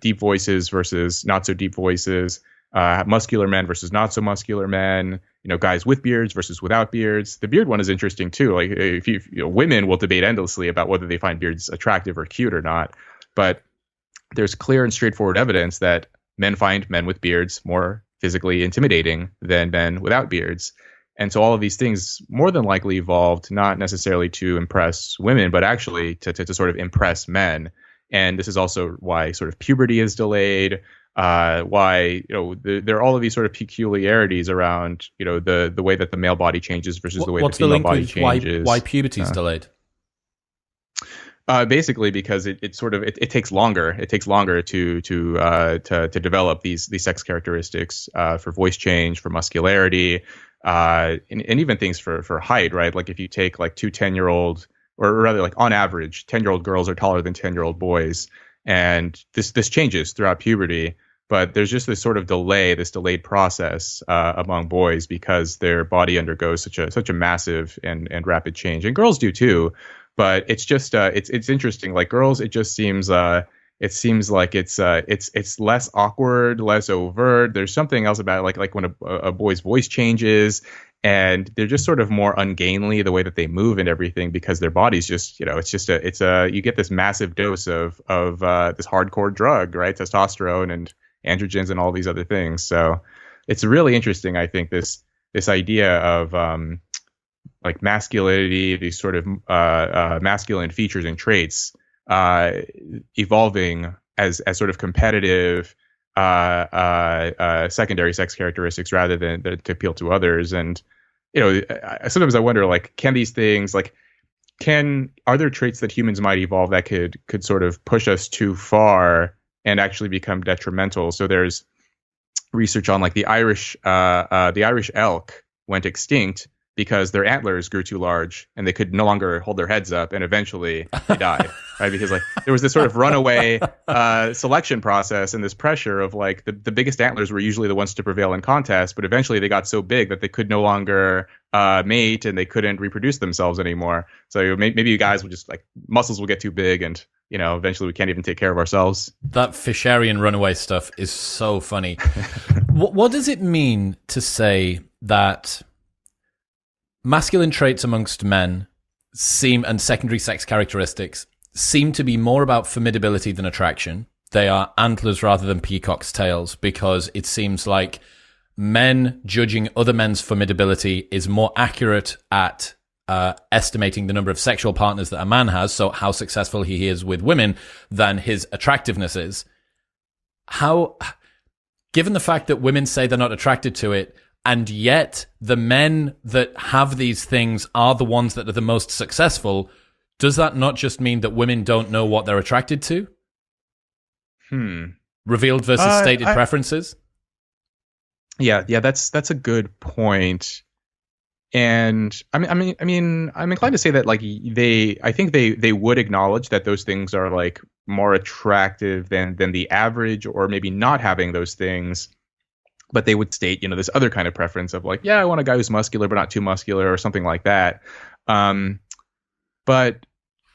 deep voices versus not so deep voices, muscular men versus not so muscular men, guys with beards versus without beards. The beard one is interesting too. Like, if women will debate endlessly about whether they find beards attractive or cute or not, but there's clear and straightforward evidence that men find men with beards more physically intimidating than men without beards. And so all of these things more than likely evolved not necessarily to impress women, but actually to sort of impress men. And this is also why sort of puberty is delayed. Why there are all of these sort of peculiarities around the way that the male body changes versus the way the female body changes. Why puberty is delayed? Basically, because it takes longer. It takes longer to develop these sex characteristics for voice change, for muscularity, and even things for height. Right, like if you take like two 10-year-old, or rather like on average, 10-year-old girls are taller than 10-year-old boys, and this changes throughout puberty. But there's just this sort of this delayed process among boys because their body undergoes such a massive and rapid change, and girls do too. But it's just it's interesting. Like girls, it just seems like it's less awkward, less overt. There's something else about it, like when a boy's voice changes, and they're just sort of more ungainly the way that they move and everything, because their body's just you get this massive dose of this hardcore drug, right? Testosterone and androgens and all these other things. So it's really interesting, I think, this idea of like masculinity, these sort of masculine features and traits evolving as sort of competitive secondary sex characteristics rather than to appeal to others. And sometimes I wonder, like, can these things, like, are there traits that humans might evolve that could sort of push us too far and actually become detrimental? So there's research on like the Irish elk went extinct because their antlers grew too large and they could no longer hold their heads up, and eventually they died, right? Because like there was this sort of runaway selection process and this pressure of like the biggest antlers were usually the ones to prevail in contests, but eventually they got so big that they could no longer mate and they couldn't reproduce themselves anymore. So maybe you guys will just, like, muscles will get too big and eventually we can't even take care of ourselves. That Fisherian runaway stuff is so funny. What does it mean to say that masculine traits amongst men and secondary sex characteristics seem to be more about formidability than attraction? They are antlers rather than peacock's tails, because it seems like men judging other men's formidability is more accurate at estimating the number of sexual partners that a man has, so how successful he is with women, than his attractiveness is. Given the fact that women say they're not attracted to it, and yet the men that have these things are the ones that are the most successful, does that not just mean that women don't know what they're attracted to? Revealed versus stated preferences? Yeah, that's a good point. And I mean, I'm inclined to say that, like, I think they would acknowledge that those things are like more attractive than the average, or maybe not having those things. But they would state, this other kind of preference of like, yeah, I want a guy who's muscular but not too muscular, or something like that. But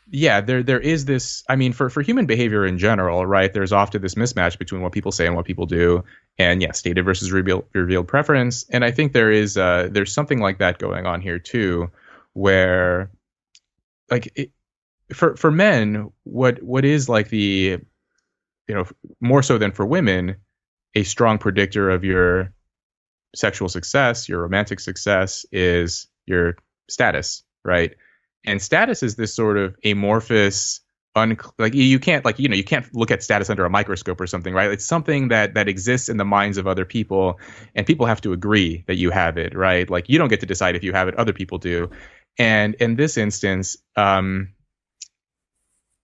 yeah, there is this. I mean, for human behavior in general, right? There's often this mismatch between what people say and what people do, and yeah, stated versus revealed preference. And I think there's something like that going on here too, where like for men, what is like the more so than for women, a strong predictor of your sexual success, your romantic success, is your status, right? And status is this sort of amorphous, like you can't you can't look at status under a microscope or something, right? It's something that exists in the minds of other people, and people have to agree that you have it, right? Like you don't get to decide if you have it, other people do. And in this instance,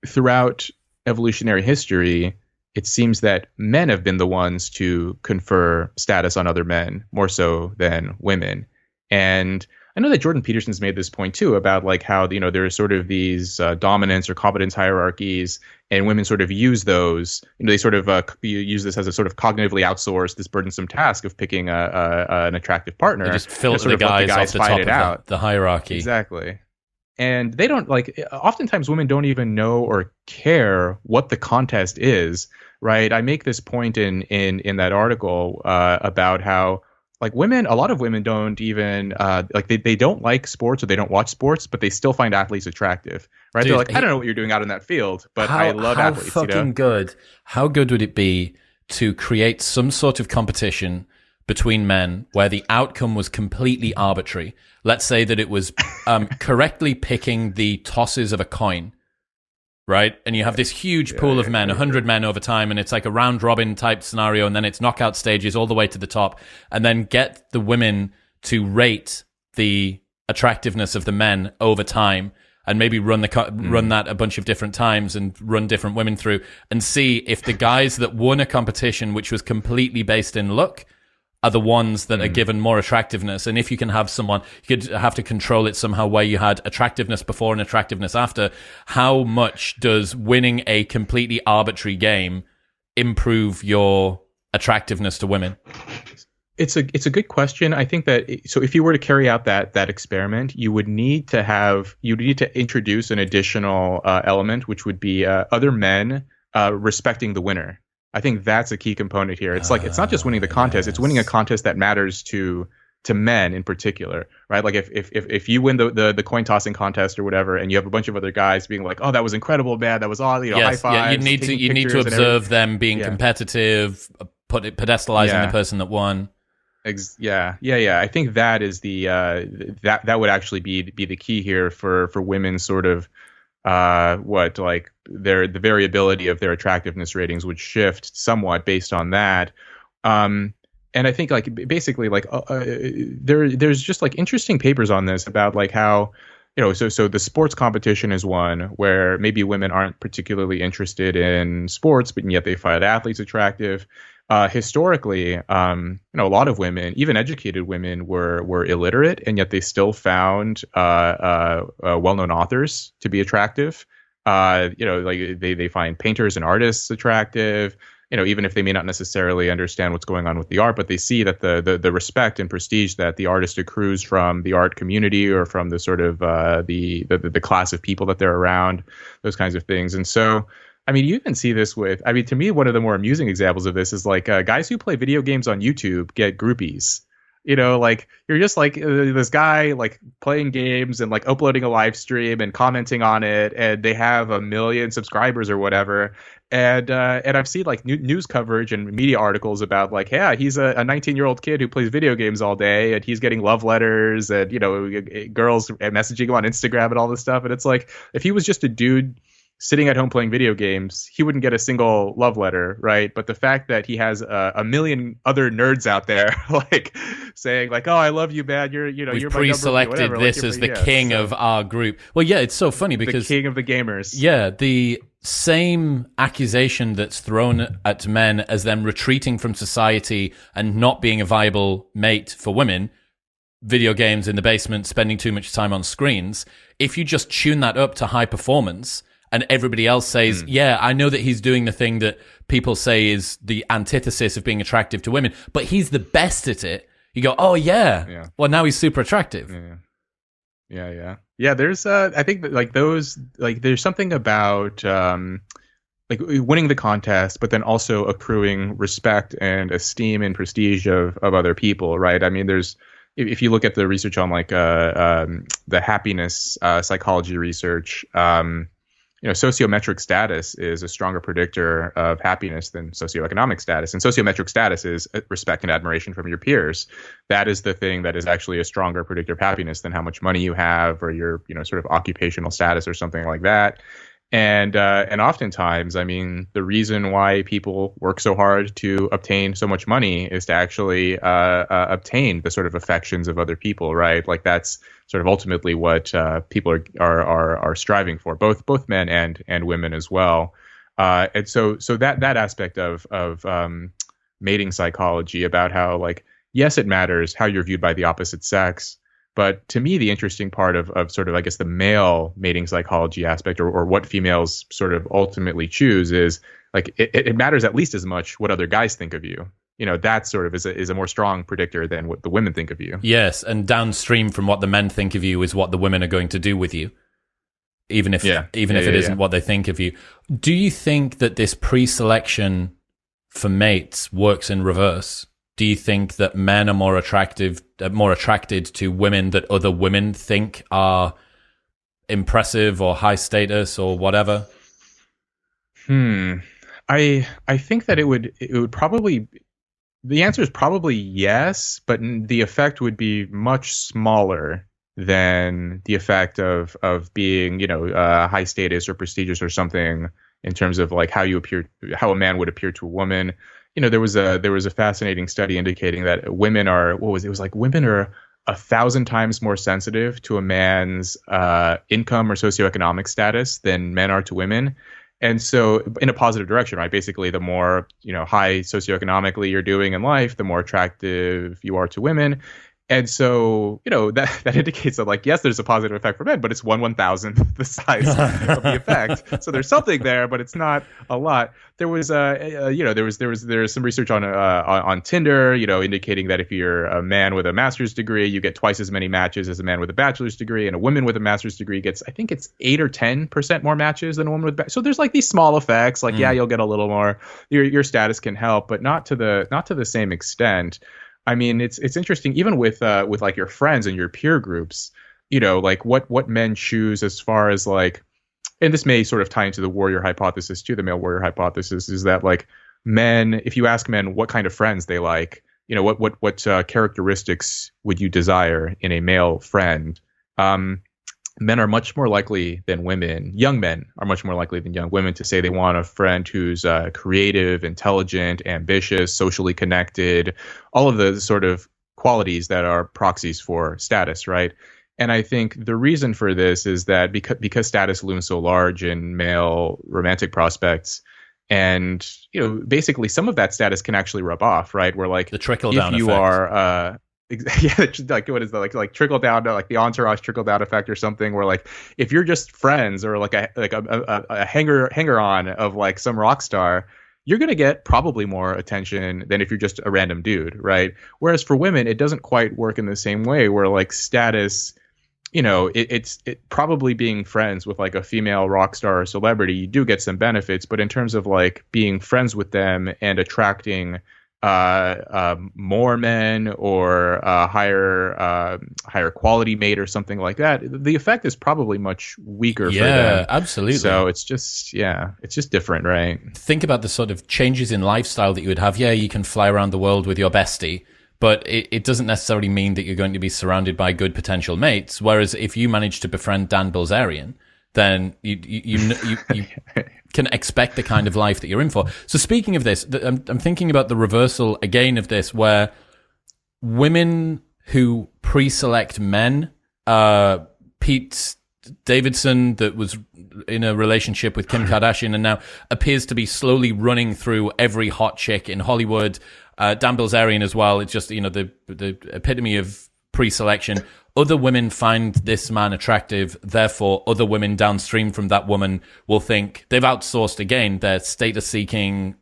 throughout evolutionary history, it seems that men have been the ones to confer status on other men more so than women. And I know that Jordan Peterson's made this point too about like how, there are sort of these dominance or competence hierarchies, and women sort of use those. They sort of use this as a sort of cognitively outsourced this burdensome task of picking an attractive partner. They just filter the guys off the top of the hierarchy. Exactly. And they don't oftentimes women don't even know or care what the contest is, right? I make this point in that article about how a lot of women don't even they don't like sports or they don't watch sports, but they still find athletes attractive, right? Dude, they're like, I don't know what you're doing out in that field, but I love athletes. How fucking good. How good would it be to create some sort of competition between men where the outcome was completely arbitrary? Let's say that it was correctly picking the tosses of a coin, right? And you have this huge pool of men, 100 men over time, and it's like a round robin type scenario, and then it's knockout stages all the way to the top, and then get the women to rate the attractiveness of the men over time, and maybe run that a bunch of different times and run different women through, and see if the guys that won a competition which was completely based in luck are the ones that are given more attractiveness. And if you can have someone, you could have to control it somehow where you had attractiveness before and attractiveness after. How much does winning a completely arbitrary game improve your attractiveness to women? It's a good question. I think that if you were to carry out that experiment, you would need to introduce an additional element, which would be other men respecting the winner. I think that's a key component here. It's it's not just winning the contest; it's winning a contest that matters to men in particular, right? Like if you win the coin tossing contest or whatever, and you have a bunch of other guys being like, "Oh, that was incredible, man! That was all high fives." Yeah, you need to observe them being competitive, pedestalizing the person that won. Yeah. I think that is that would actually be the key here for women, sort of the variability of their attractiveness ratings would shift somewhat based on that. And I think basically there's just interesting papers on this about how, so the sports competition is one where maybe women aren't particularly interested in sports, but yet they find athletes attractive. Historically, a lot of women, even educated women, were illiterate, and yet they still found well-known authors to be attractive. They find painters and artists attractive. Even if they may not necessarily understand what's going on with the art, but they see that the respect and prestige that the artist accrues from the art community or from the sort of the class of people that they're around, those kinds of things. And so, I mean, you even see this with, to me, one of the more amusing examples of this is guys who play video games on YouTube get groupies. You're just this guy playing games and uploading a live stream and commenting on it, and they have 1 million subscribers or whatever. And I've seen news coverage and media articles about he's a 19-year-old kid who plays video games all day, and he's getting love letters and girls messaging him on Instagram and all this stuff. And it's if he was just a dude sitting at home playing video games, he wouldn't get a single love letter, right? But the fact that he has 1 million other nerds out there saying oh, I love you, man, you're We've pre-selected this as the king of our group. Well, yeah, it's so funny because the king of the gamers. Yeah, the same accusation that's thrown at men as them retreating from society and not being a viable mate for women, video games in the basement, spending too much time on screens. If you just tune that up to high performance, and everybody else says, yeah, I know that he's doing the thing that people say is the antithesis of being attractive to women, but he's the best at it. You go, oh, yeah. Well, now he's super attractive. Yeah, there's, I think that those, there's something about, winning the contest, but then also accruing respect and esteem and prestige of other people, right? I mean, if you look at the research on the happiness psychology research, sociometric status is a stronger predictor of happiness than socioeconomic status. And sociometric status is respect and admiration from your peers. That is the thing that is actually a stronger predictor of happiness than how much money you have or your, sort of occupational status or something like that. And oftentimes, I mean, the reason why people work so hard to obtain so much money is to actually obtain the sort of affections of other people, right? Like that's sort of ultimately what people are striving for, both men and women as well. And so that aspect of mating psychology, about how, like, yes, it matters how you're viewed by the opposite sex. But to me, the interesting part of sort of, I guess, the male mating psychology aspect, or what females sort of ultimately choose, is like it matters at least as much what other guys think of you. That sort of is a more strong predictor than what the women think of you. Yes, and downstream from what the men think of you is what the women are going to do with you, even if it isn't what they think of you. Do you think that this pre-selection for mates works in reverse? Do you think that men are more attracted to women that other women think are impressive or high status or whatever? I think that it would probably, the answer is probably yes, but the effect would be much smaller than the effect of being, high status or prestigious or something, in terms of like how a man would appear to a woman. There was a fascinating study indicating that women are, women are 1,000 times more sensitive to a man's income or socioeconomic status than men are to women. And so, in a positive direction, right? Basically, the more, high socioeconomically you're doing in life, the more attractive you are to women. And so, that indicates that, like, yes, there's a positive effect for men, but it's 1/1000th the size of the effect. So there's something there, but it's not a lot. There was there's some research on Tinder, indicating that if you're a man with a master's degree, you get twice as many matches as a man with a bachelor's degree, and a woman with a master's degree gets, I think it's 8 or 10% more matches than a woman with. So there's like these small effects, like you'll get a little more. Your status can help, but not to the same extent. I mean, it's interesting, even with like your friends and your peer groups, like what men choose as far as, like, and this may sort of tie into the warrior hypothesis too. The male warrior hypothesis is that, like, men, if you ask men what kind of friends they like, what characteristics would you desire in a male friend? Men are much more likely than women. Young men are much more likely than young women to say they want a friend who's creative, intelligent, ambitious, socially connected, all of the sort of qualities that are proxies for status, right? And I think the reason for this is that because status looms so large in male romantic prospects, and basically some of that status can actually rub off, right? Where, like, the trickle down if you effect. are like what is that, like trickle down, like the entourage trickle down effect or something, where, like, if you're just friends or like a hanger on of like some rock star, you're going to get probably more attention than if you're just a random dude, right? Whereas for women, it doesn't quite work in the same way, where, like, status, it's probably being friends with like a female rock star or celebrity, you do get some benefits, but in terms of like being friends with them and attracting more men or higher quality mate or something like that, the effect is probably much weaker for them. Yeah, absolutely. So it's just different, right? Think about the sort of changes in lifestyle that you would have. Yeah, you can fly around the world with your bestie, but it doesn't necessarily mean that you're going to be surrounded by good potential mates. Whereas if you manage to befriend Dan Bilzerian, then you can expect the kind of life that you're in for. So speaking of this, I'm thinking about the reversal again of this, where women who pre-select men, Pete Davidson, that was in a relationship with Kim Kardashian and now appears to be slowly running through every hot chick in Hollywood. Dan Bilzerian as well. It's just, the epitome of pre-selection. Other women find this man attractive, therefore other women downstream from that woman will think they've outsourced again their status-seeking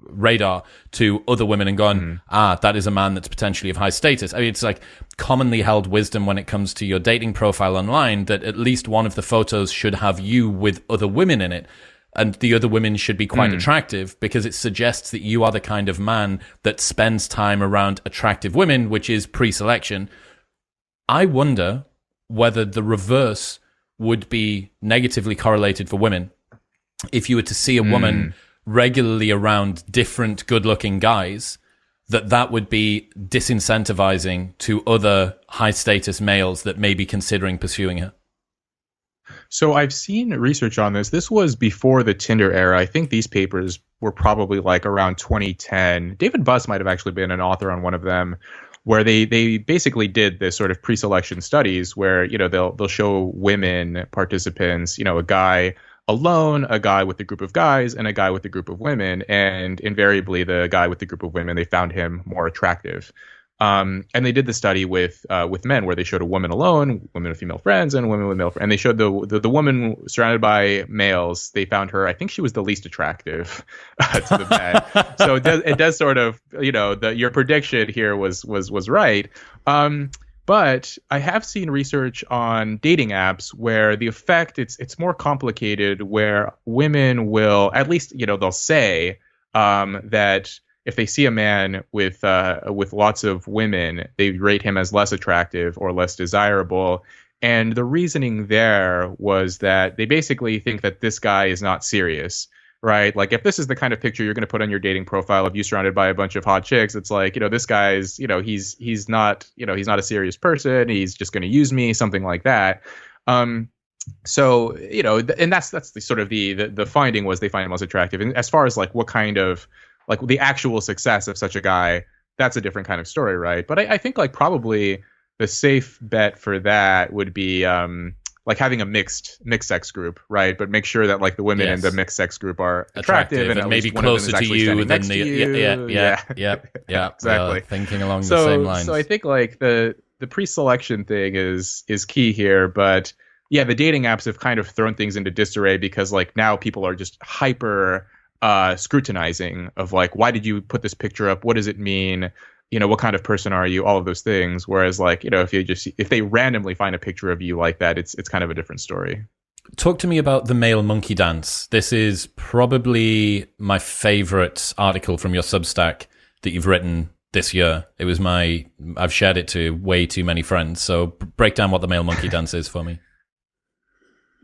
radar to other women and gone, that is a man that's potentially of high status. I mean, it's like commonly held wisdom when it comes to your dating profile online that at least one of the photos should have you with other women in it. And the other women should be quite attractive, because it suggests that you are the kind of man that spends time around attractive women, which is pre-selection. I wonder whether the reverse would be negatively correlated for women. If you were to see a woman regularly around different good-looking guys, that would be disincentivizing to other high-status males that may be considering pursuing her. So I've seen research on this. This was before the Tinder era. I think these papers were probably like around 2010. Dad-Bods might have actually been an author on one of them, where they basically did this sort of pre-selection studies where, you know, they'll show women participants, you know, a guy alone, a guy with a group of guys, and a guy with a group of women. And invariably, the guy with the group of women, they found him more attractive. And they did the study with men where they showed a woman alone, women with female friends, and women with male friends. And they showed the woman surrounded by males. They found her, I think she was the least attractive to the men. So it does sort of, you know, your prediction here was right. But I have seen research on dating apps where the effect, it's more complicated, where women will, at least, you know, they'll say that if they see a man with lots of women, they rate him as less attractive or less desirable. And the reasoning there was that they basically think that this guy is not serious, right? Like, if this is the kind of picture you're going to put on your dating profile of you surrounded by a bunch of hot chicks, it's like, you know, this guy's, you know, he's not, you know, he's not a serious person. He's just going to use me, something like that. So, you know, and that's the sort of the finding was they find him most attractive. And as far as like what kind of, like the actual success of such a guy, that's a different kind of story, right? But I think like probably the safe bet for that would be like having a mixed sex group, right? But make sure that like the women in the mixed sex group are attractive and maybe closer to you than the yeah exactly. Thinking along the same lines. So I think like the pre-selection thing is key here, but yeah, the dating apps have kind of thrown things into disarray because like now people are just hyper scrutinizing of like, why did you put this picture up? What does it mean? You know, what kind of person are you? All of those things. Whereas like, you know, if they randomly find a picture of you like that, it's kind of a different story. Talk to me about the male monkey dance. This is probably my favorite article from your Substack that you've written this year. I've shared it to way too many friends. So break down what the male monkey dance is for me.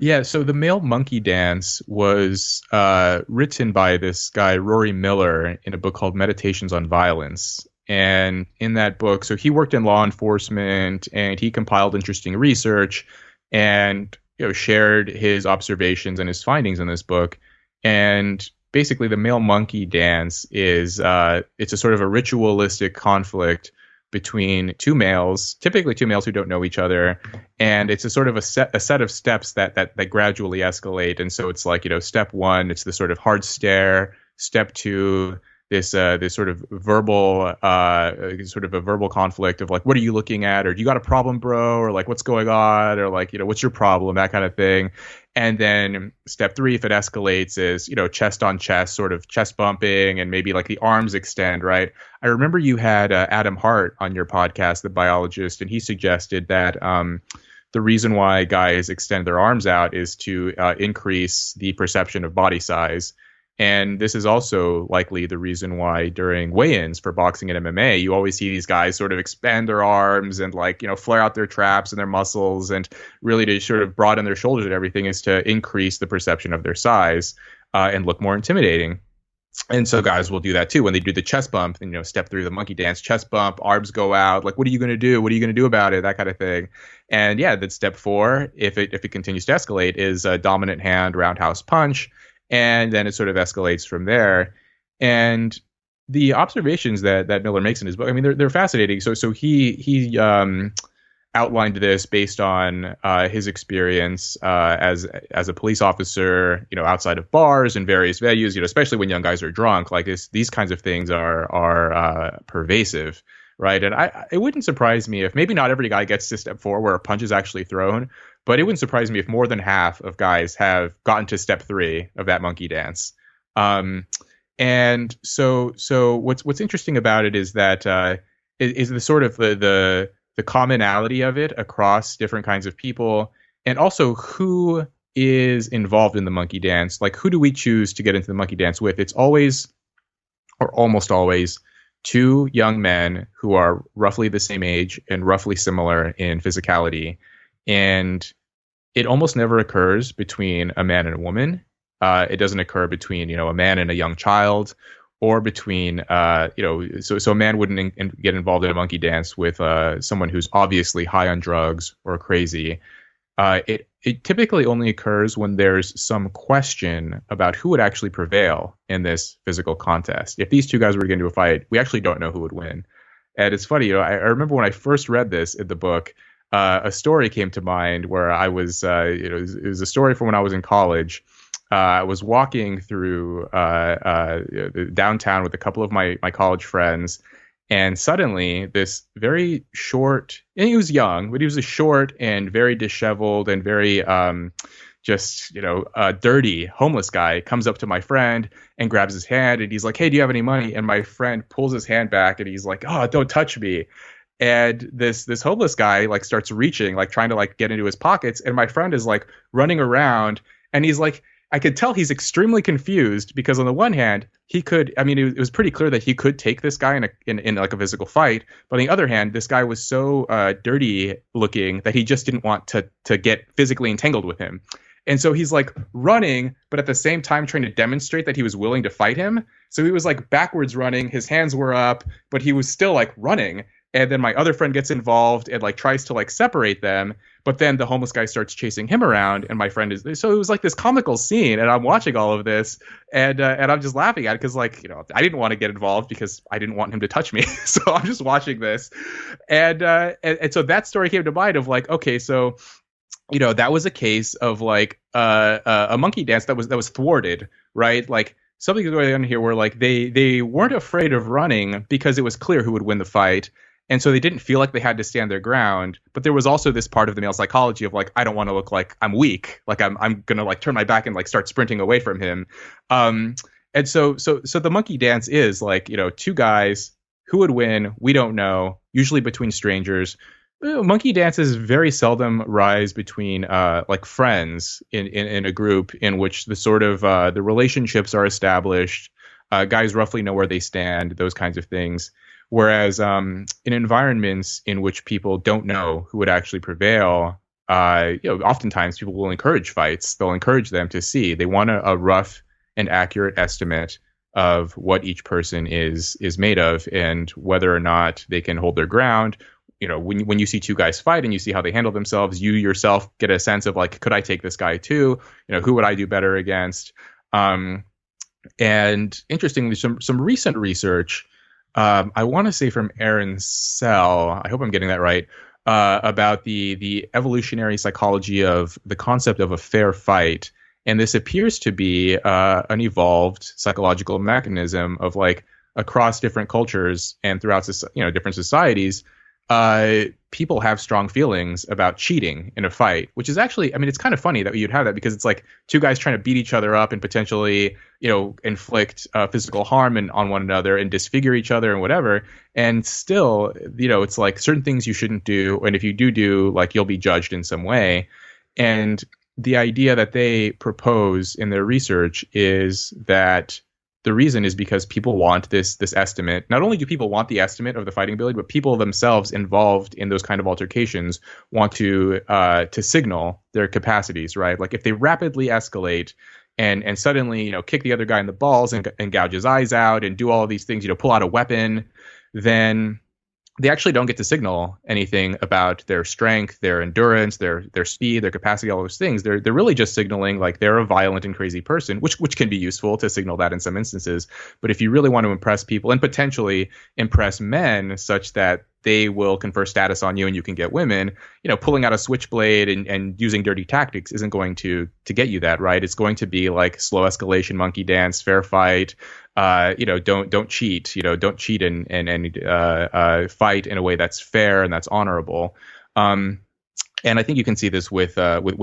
Yeah, so the male monkey dance was written by this guy, Rory Miller, in a book called Meditations on Violence. And in that book, so he worked in law enforcement and he compiled interesting research and, you know, shared his observations and his findings in this book. And basically the male monkey dance is it's a sort of a ritualistic conflict between two males, typically two males who don't know each other, and it's a sort of a set of steps that gradually escalate. And so it's like, you know, step one, it's the sort of hard stare. Step two, this sort of verbal sort of a verbal conflict of like, what are you looking at, or do you got a problem, bro, or like what's going on, or like, you know, what's your problem, that kind of thing. And then step three, if it escalates, is, you know, chest on chest, sort of chest bumping, and maybe like the arms extend, right? I remember you had Adam Hart on your podcast, the biologist, and he suggested that the reason why guys extend their arms out is to increase the perception of body size. And this is also likely the reason why during weigh-ins for boxing and MMA, you always see these guys sort of expand their arms and like, you know, flare out their traps and their muscles, and really to sort of broaden their shoulders and everything is to increase the perception of their size and look more intimidating. And so guys will do that too when they do the chest bump, and, you know, step through the monkey dance, chest bump, arms go out, like, what are you going to do? What are you going to do about it? That kind of thing. And yeah, then step four, if it continues to escalate, is a dominant hand roundhouse punch. And then it sort of escalates from there. And the observations that Miller makes in his book, I mean, they're fascinating. So he outlined this based on his experience as a police officer, you know, outside of bars and various venues, you know, especially when young guys are drunk. Like these kinds of things are pervasive, right? And it wouldn't surprise me if maybe not every guy gets to step four where a punch is actually thrown. But it wouldn't surprise me if more than half of guys have gotten to step three of that monkey dance. And so what's interesting about it is that is the sort of the commonality of it across different kinds of people, and also who is involved in the monkey dance. Like, who do we choose to get into the monkey dance with? It's always, or almost always, two young men who are roughly the same age and roughly similar in physicality. And it almost never occurs between a man and a woman. It doesn't occur between, a man and a young child, or between, so a man wouldn't get involved in a monkey dance with someone who's obviously high on drugs or crazy. It typically only occurs when there's some question about who would actually prevail in this physical contest. If these two guys were to get into a fight, we actually don't know who would win. And it's funny, I remember when I first read this in the book, a story came to mind where I was, it was a story from when I was in college. I was walking through downtown with a couple of my college friends, and suddenly this very short, and he was young, but he was a short and very disheveled and very dirty homeless guy comes up to my friend and grabs his hand, and he's like, "Hey, do you have any money?" And my friend pulls his hand back, and he's like, "Oh, don't touch me." And this homeless guy like starts reaching, like trying to like get into his pockets, and my friend is like running around, and he's like, I could tell he's extremely confused because on the one hand, he could, I mean, it was pretty clear that he could take this guy in like a physical fight. But on the other hand, this guy was so dirty looking that he just didn't want to get physically entangled with him. And so he's like running, but at the same time trying to demonstrate that he was willing to fight him. So he was like backwards running, his hands were up, but he was still like running. And then my other friend gets involved and like tries to like separate them. But then the homeless guy starts chasing him around, and my friend is, so it was like this comical scene, and I'm watching all of this, and I'm just laughing at it because, like, I didn't want to get involved because I didn't want him to touch me, so I'm just watching this, and so that story came to mind of like, okay, so that was a case of like a monkey dance that was thwarted, right? Like something going on here where like they weren't afraid of running because it was clear who would win the fight. And so they didn't feel like they had to stand their ground. But there was also this part of the male psychology of like, I don't want to look like I'm weak. Like I'm going to like turn my back and like start sprinting away from him. And so the monkey dance is like, two guys who would win. We don't know, usually between strangers. Monkey dances very seldom rise between like friends in a group in which the sort of the relationships are established. Guys roughly know where they stand, those kinds of things. Whereas in environments in which people don't know who would actually prevail, oftentimes people will encourage fights. They'll encourage them to see. They want a rough and accurate estimate of what each person is made of and whether or not they can hold their ground. When you see two guys fight and you see how they handle themselves, you yourself get a sense of like, could I take this guy too? Who would I do better against? And interestingly, some recent research. I want to say from Aaron Sell, I hope I'm getting that right, about the evolutionary psychology of the concept of a fair fight. And this appears to be an evolved psychological mechanism of like across different cultures and throughout different societies. People have strong feelings about cheating in a fight, which is actually, I mean, it's kind of funny that you'd have that because it's like two guys trying to beat each other up and potentially, inflict physical harm on one another and disfigure each other and whatever. And still, it's like certain things you shouldn't do. And if you do, like, you'll be judged in some way. And the idea that they propose in their research is that the reason is because people want this estimate. Not only do people want the estimate of the fighting ability, but people themselves involved in those kind of altercations want to signal their capacities, right? Like if they rapidly escalate and suddenly, kick the other guy in the balls and gouge his eyes out and do all of these things, pull out a weapon, then they actually don't get to signal anything about their strength, their endurance, their speed, their capacity, all those things. They're really just signaling like they're a violent and crazy person, which can be useful to signal that in some instances. But if you really want to impress people and potentially impress men such that they will confer status on you and you can get women, pulling out a switchblade and using dirty tactics isn't going to get you that, right? It's going to be like slow escalation, monkey dance, fair fight. Don't cheat. Don't cheat and fight in a way that's fair and that's honorable. And I think you can see this with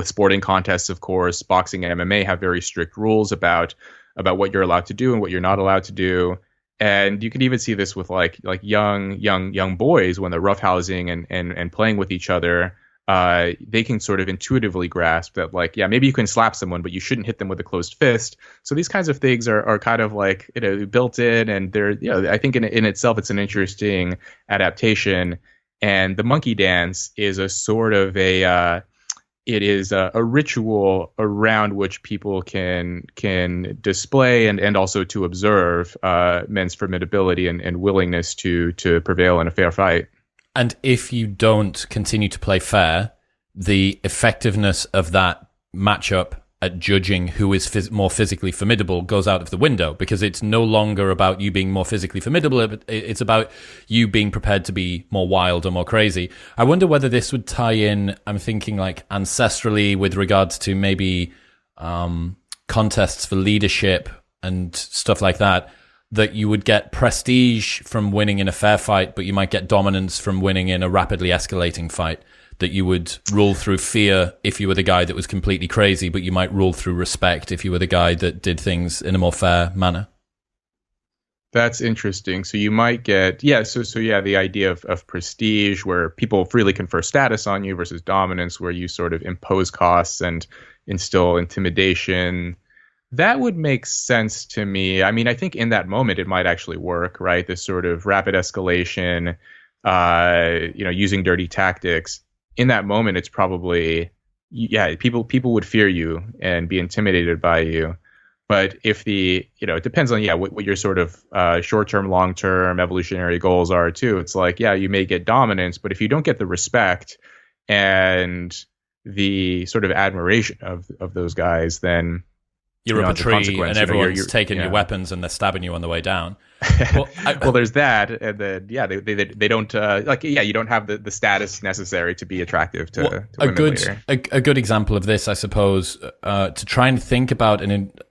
sporting contests. Of course, boxing and MMA have very strict rules about what you're allowed to do and what you're not allowed to do. And you can even see this with like young boys when they're roughhousing and playing with each other. They can sort of intuitively grasp that, like, yeah, maybe you can slap someone, but you shouldn't hit them with a closed fist. So these kinds of things are kind of like, built in, and they're, I think in itself, it's an interesting adaptation. And the monkey dance is a sort of it is a ritual around which people can display and also to observe men's formidability and willingness to prevail in a fair fight. And if you don't continue to play fair, the effectiveness of that matchup at judging who is more physically formidable goes out of the window, because it's no longer about you being more physically formidable. It's about you being prepared to be more wild or more crazy. I wonder whether this would tie in, I'm thinking like ancestrally with regards to maybe contests for leadership and stuff like that, that you would get prestige from winning in a fair fight, but you might get dominance from winning in a rapidly escalating fight. That you would rule through fear if you were the guy that was completely crazy, but you might rule through respect if you were the guy that did things in a more fair manner. That's interesting. So you might get, the idea of prestige, where people freely confer status on you, versus dominance, where you sort of impose costs and instill intimidation. That would make sense to me. I mean, I think in that moment it might actually work, right? This sort of rapid escalation, using dirty tactics. In that moment, it's probably, people would fear you and be intimidated by you. But if it depends on, what your sort of short-term, long-term evolutionary goals are too. It's like, you may get dominance, but if you don't get the respect and the sort of admiration of those guys, then you're up a tree and everyone's taking your weapons and they're stabbing you on the way down. Well, there's that, and then they don't you don't have the status necessary to be attractive to women later. A good example of this, I suppose, to try and think about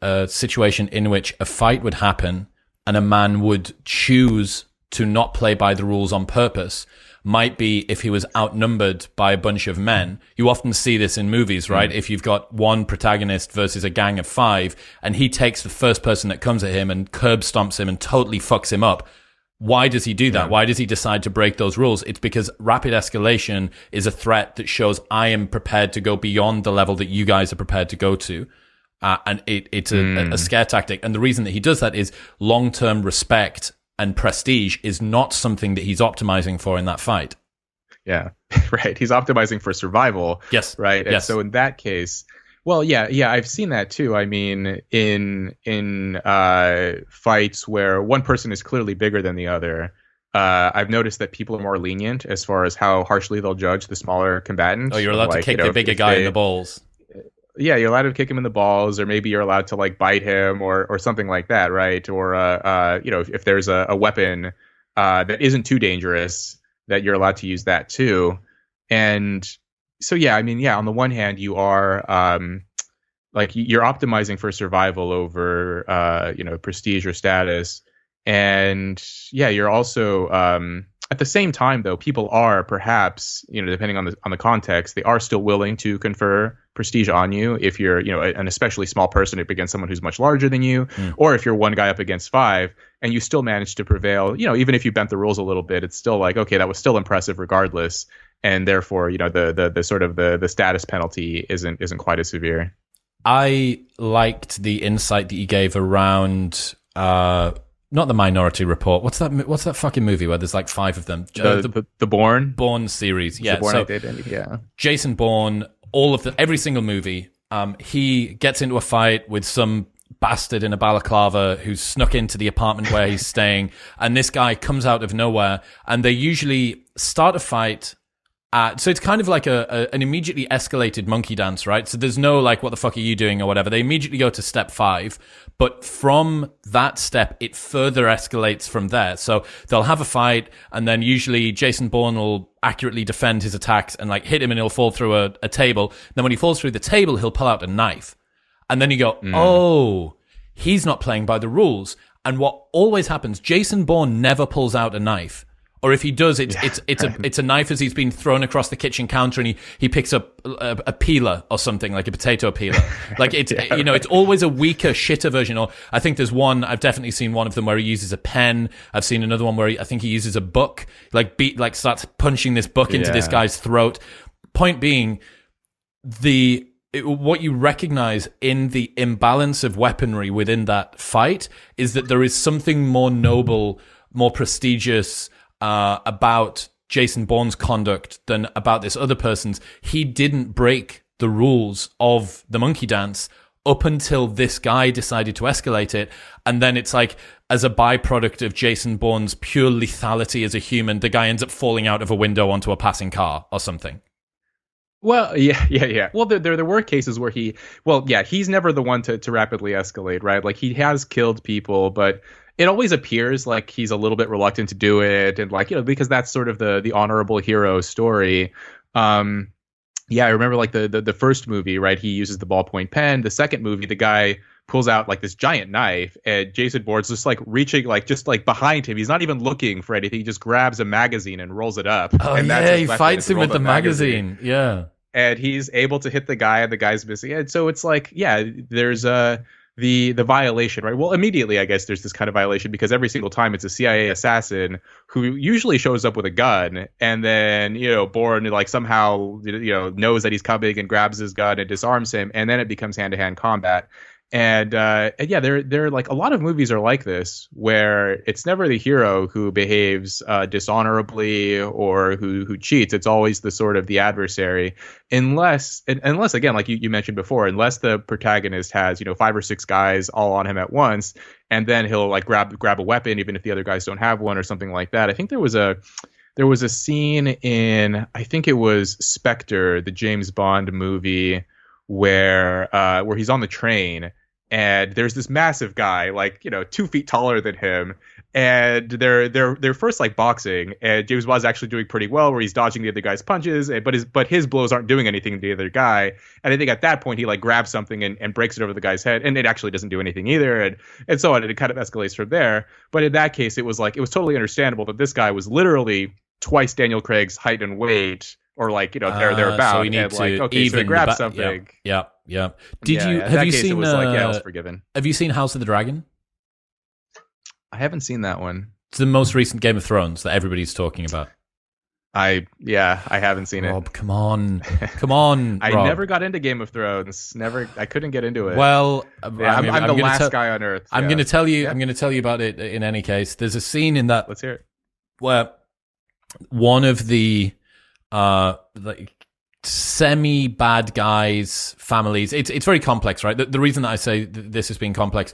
a situation in which a fight would happen and a man would choose to not play by the rules on purpose, might be if he was outnumbered by a bunch of men. You often see this in movies, right? If you've got one protagonist versus a gang of 5 and he takes the first person that comes at him and curb stomps him and totally fucks him up. Why does he do that? Why does he decide to break those rules? It's because rapid escalation is a threat that shows I am prepared to go beyond the level that you guys are prepared to go to. And it's a scare tactic. And the reason that he does that is long-term respect and prestige is not something that he's optimizing for in that fight. Yeah, right. He's optimizing for survival. Yes. Right. And yes. so in that case, well, I've seen that too. I mean, in fights where one person is clearly bigger than the other, I've noticed that people are more lenient as far as how harshly they'll judge the smaller combatant. Oh, you're allowed to kick the bigger guy in the balls. Yeah, you're allowed to kick him in the balls, or maybe you're allowed to like bite him or something like that, right? Or if there's a weapon that isn't too dangerous, that you're allowed to use that too. And so on the one hand, you are you're optimizing for survival over prestige or status, and you're also at the same time, though, people are perhaps, depending on the context, they are still willing to confer prestige on you if you're, an especially small person up against someone who's much larger than you, or if you're one guy up against 5 and you still manage to prevail, even if you bent the rules a little bit, it's still like, okay, that was still impressive regardless, and therefore, the sort of the status penalty isn't quite as severe. I liked the insight that you gave around not the Minority Report. What's that fucking movie where there's like 5 of them? The Bourne? Bourne series. Yeah. The Bourne I did, yeah. Jason Bourne, every single movie, he gets into a fight with some bastard in a balaclava who's snuck into the apartment where he's staying, and this guy comes out of nowhere, and they usually start a fight. So it's kind of like an immediately escalated monkey dance, right? So there's no like, what the fuck are you doing or whatever. They immediately go to step 5. But from that step, it further escalates from there. So they'll have a fight, and then usually Jason Bourne will accurately defend his attacks and like hit him, and he'll fall through a table. Then when he falls through the table, he'll pull out a knife. And then you go, oh, he's not playing by the rules. And what always happens, Jason Bourne never pulls out a knife. Or if he does, it's a knife as he's been thrown across the kitchen counter, and he picks up a peeler or something, like a potato peeler. Like it's always a weaker, shitter version. Or I think there's one, I've definitely seen one of them where he uses a pen. I've seen another one where I think he uses a book, starts punching this book into this guy's throat. Point being, what you recognize in the imbalance of weaponry within that fight is that there is something more noble, more prestigious about Jason Bourne's conduct than about this other person's. He didn't break the rules of the monkey dance up until this guy decided to escalate it. And then it's like, as a byproduct of Jason Bourne's pure lethality as a human, the guy ends up falling out of a window onto a passing car or something. Well, yeah. Well, there were cases where he's never the one to rapidly escalate, right? Like, he has killed people, but it always appears like he's a little bit reluctant to do it. And like, because that's sort of the honorable hero story. Yeah, I remember like the first movie, right? He uses the ballpoint pen. The second movie, the guy pulls out like this giant knife, and Jason Bourne's just like reaching, like just like behind him. He's not even looking for anything. He just grabs a magazine and rolls it up. Oh, and yeah, he fights him with the magazine. Yeah. And he's able to hit the guy, and the guy's missing. And so it's like, yeah, there's the violation, right? Well, immediately, I guess there's this kind of violation because every single time it's a CIA assassin who usually shows up with a gun, and then Bourne like somehow knows that he's coming and grabs his gun and disarms him, and then it becomes hand-to-hand combat. And yeah, they're like, a lot of movies are like this, where it's never the hero who behaves dishonorably or who cheats. It's always the sort of the adversary, unless again, like you mentioned before, unless the protagonist has 5 or 6 guys all on him at once, and then he'll like grab a weapon even if the other guys don't have one or something like that. I think there was a scene in, I think it was Spectre, the James Bond movie, where he's on the train, and there's this massive guy, like 2 feet taller than him, and they're first like boxing, and James Bond's actually doing pretty well, where he's dodging the other guy's punches, but his blows aren't doing anything to the other guy. And I think at that point he like grabs something and breaks it over the guy's head, and it actually doesn't do anything either, and so on. And it kind of escalates from there. But in that case, it was totally understandable that this guy was literally twice Daniel Craig's height and weight, or like thereabouts. So we need to like, okay, so grab something. Yeah. Have you seen? It was like, I was forgiven. Have you seen House of the Dragon? I haven't seen that one. It's the most recent Game of Thrones that everybody's talking about. I haven't seen Rob, it. Come on. I Rob. never got into Game of Thrones. I couldn't get into it. Well, I'm the last guy on earth. I'm going to tell you. Yeah. I'm going to tell you about it. In any case, there's a scene in that. Let's hear it. Where one of the like semi bad guys' families. It's very complex, right? The reason that I say this has been complex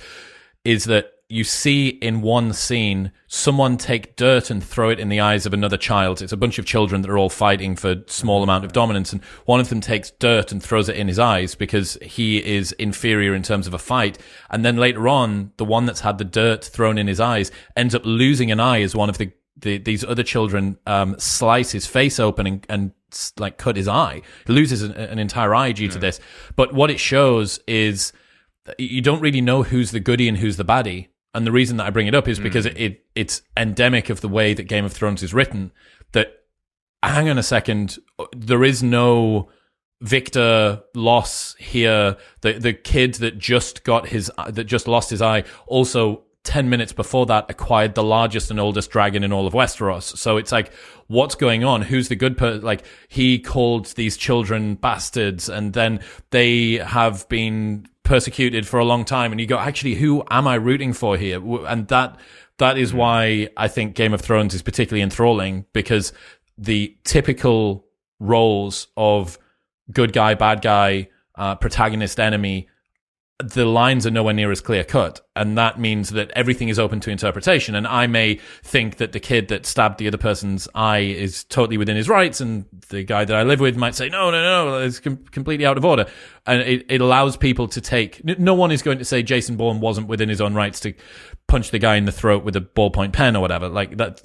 is that you see in one scene someone take dirt and throw it in the eyes of another child. It's a bunch of children that are all fighting for small amount of dominance, and one of them takes dirt and throws it in his eyes because he is inferior in terms of a fight. And then later on, the one that's had the dirt thrown in his eyes ends up losing an eye as one of these other children slice his face open and like cut his eye. He loses an entire eye due to this. But what it shows is that you don't really know who's the goodie and who's the baddie. And the reason that I bring it up is because it's endemic of the way that Game of Thrones is written, that, hang on a second, there is no victor loss here. The kid that just lost his eye also 10 minutes before that acquired the largest and oldest dragon in all of Westeros. So it's like, what's going on? Who's the good person? Like, he called these children bastards, and then they have been persecuted for a long time. And you go, actually, who am I rooting for here? And that is why I think Game of Thrones is particularly enthralling, because the typical roles of good guy, bad guy, protagonist, enemy, the lines are nowhere near as clear cut, and that means that everything is open to interpretation. And I may think that the kid that stabbed the other person's eye is totally within his rights, and the guy that I live with might say, no, it's completely out of order. And it allows people to take. No one is going to say Jason Bourne wasn't within his own rights to punch the guy in the throat with a ballpoint pen or whatever. Like that,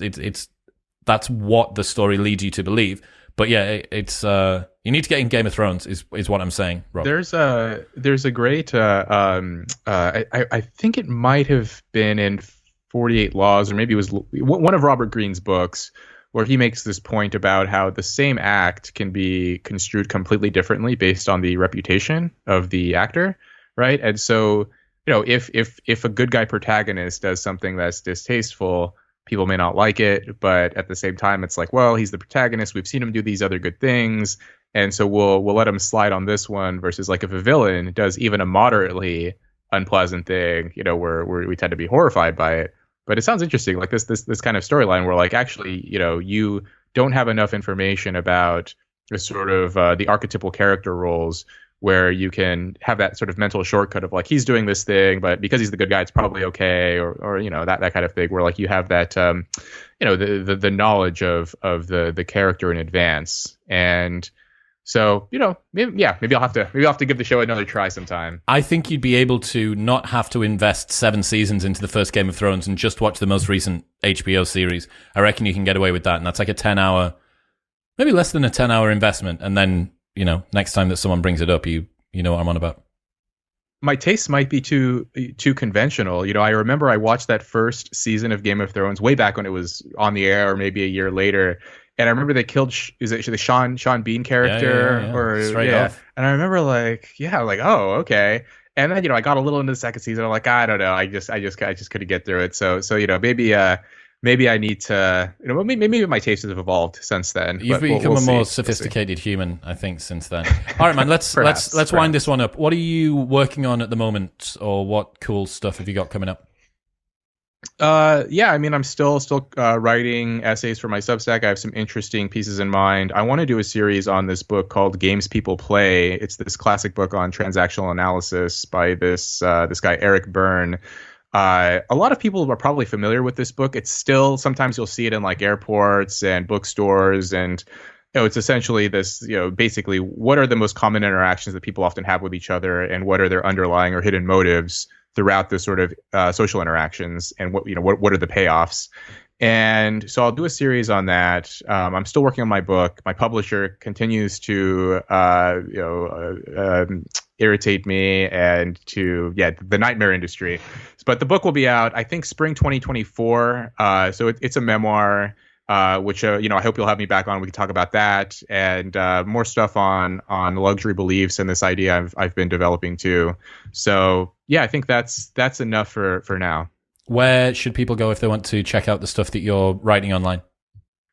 that's what the story leads you to believe. But yeah, it's you need to get in Game of Thrones is what I'm saying, Rob. There's a great I think it might have been in 48 Laws, or maybe it was one of Robert Greene's books, where he makes this point about how the same act can be construed completely differently based on the reputation of the actor, right? And so, if a good guy protagonist does something that's distasteful, people may not like it, but at the same time, it's like, well, he's the protagonist. We've seen him do these other good things, and so we'll let him slide on this one. Versus like if a villain does even a moderately unpleasant thing, where we tend to be horrified by it. But it sounds interesting, like this kind of storyline where like actually, you don't have enough information about is sort of the archetypal character roles, where you can have that sort of mental shortcut of like, he's doing this thing, but because he's the good guy, it's probably okay, or that kind of thing, where like you have that the knowledge of the character in advance. And so, maybe I'll have to give the show another try sometime. I think you'd be able to not have to invest 7 seasons into the first Game of Thrones and just watch the most recent HBO series. I reckon you can get away with that, and that's like a 10-hour, maybe less than a 10-hour investment, and then next time that someone brings it up, you know what I'm on about. My taste might be too conventional. I remember I watched that first season of Game of Thrones way back when it was on the air, or maybe a year later. And I remember they killed, is it the Sean Bean character? Yeah. Or straight off. And I remember oh, okay. And then, I got a little into the second season. I'm like, I don't know. I just couldn't get through it. So maybe I need to, maybe my taste has evolved since then. You've become a more sophisticated human, I think, since then. All right, man, let's wind this one up. What are you working on at the moment, or what cool stuff have you got coming up? I'm still writing essays for my Substack. I have some interesting pieces in mind. I want to do a series on this book called Games People Play. It's this classic book on transactional analysis by this guy Eric Bourne. A lot of people are probably familiar with this book. It's still, sometimes you'll see it in like airports and bookstores, and it's essentially this, basically what are the most common interactions that people often have with each other, and what are their underlying or hidden motives throughout the sort of social interactions, and what are the payoffs. And so I'll do a series on that. I'm still working on my book. My publisher continues to irritate me, and the nightmare industry. But the book will be out, I think, spring 2024. So it's a memoir, which I hope you'll have me back on. We can talk about that, and more stuff on luxury beliefs and this idea I've been developing too. So I think that's enough for now. Where should people go if they want to check out the stuff that you're writing online?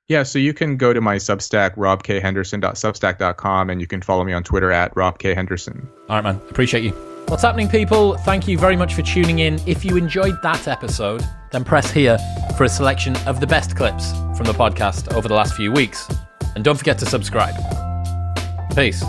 Yeah, so you can go to my Substack, robkhenderson.substack.com, and you can follow me on Twitter at robkhenderson. All right, man. Appreciate you. What's happening, people? Thank you very much for tuning in. If you enjoyed that episode, then press here for a selection of the best clips from the podcast over the last few weeks. And don't forget to subscribe. Peace.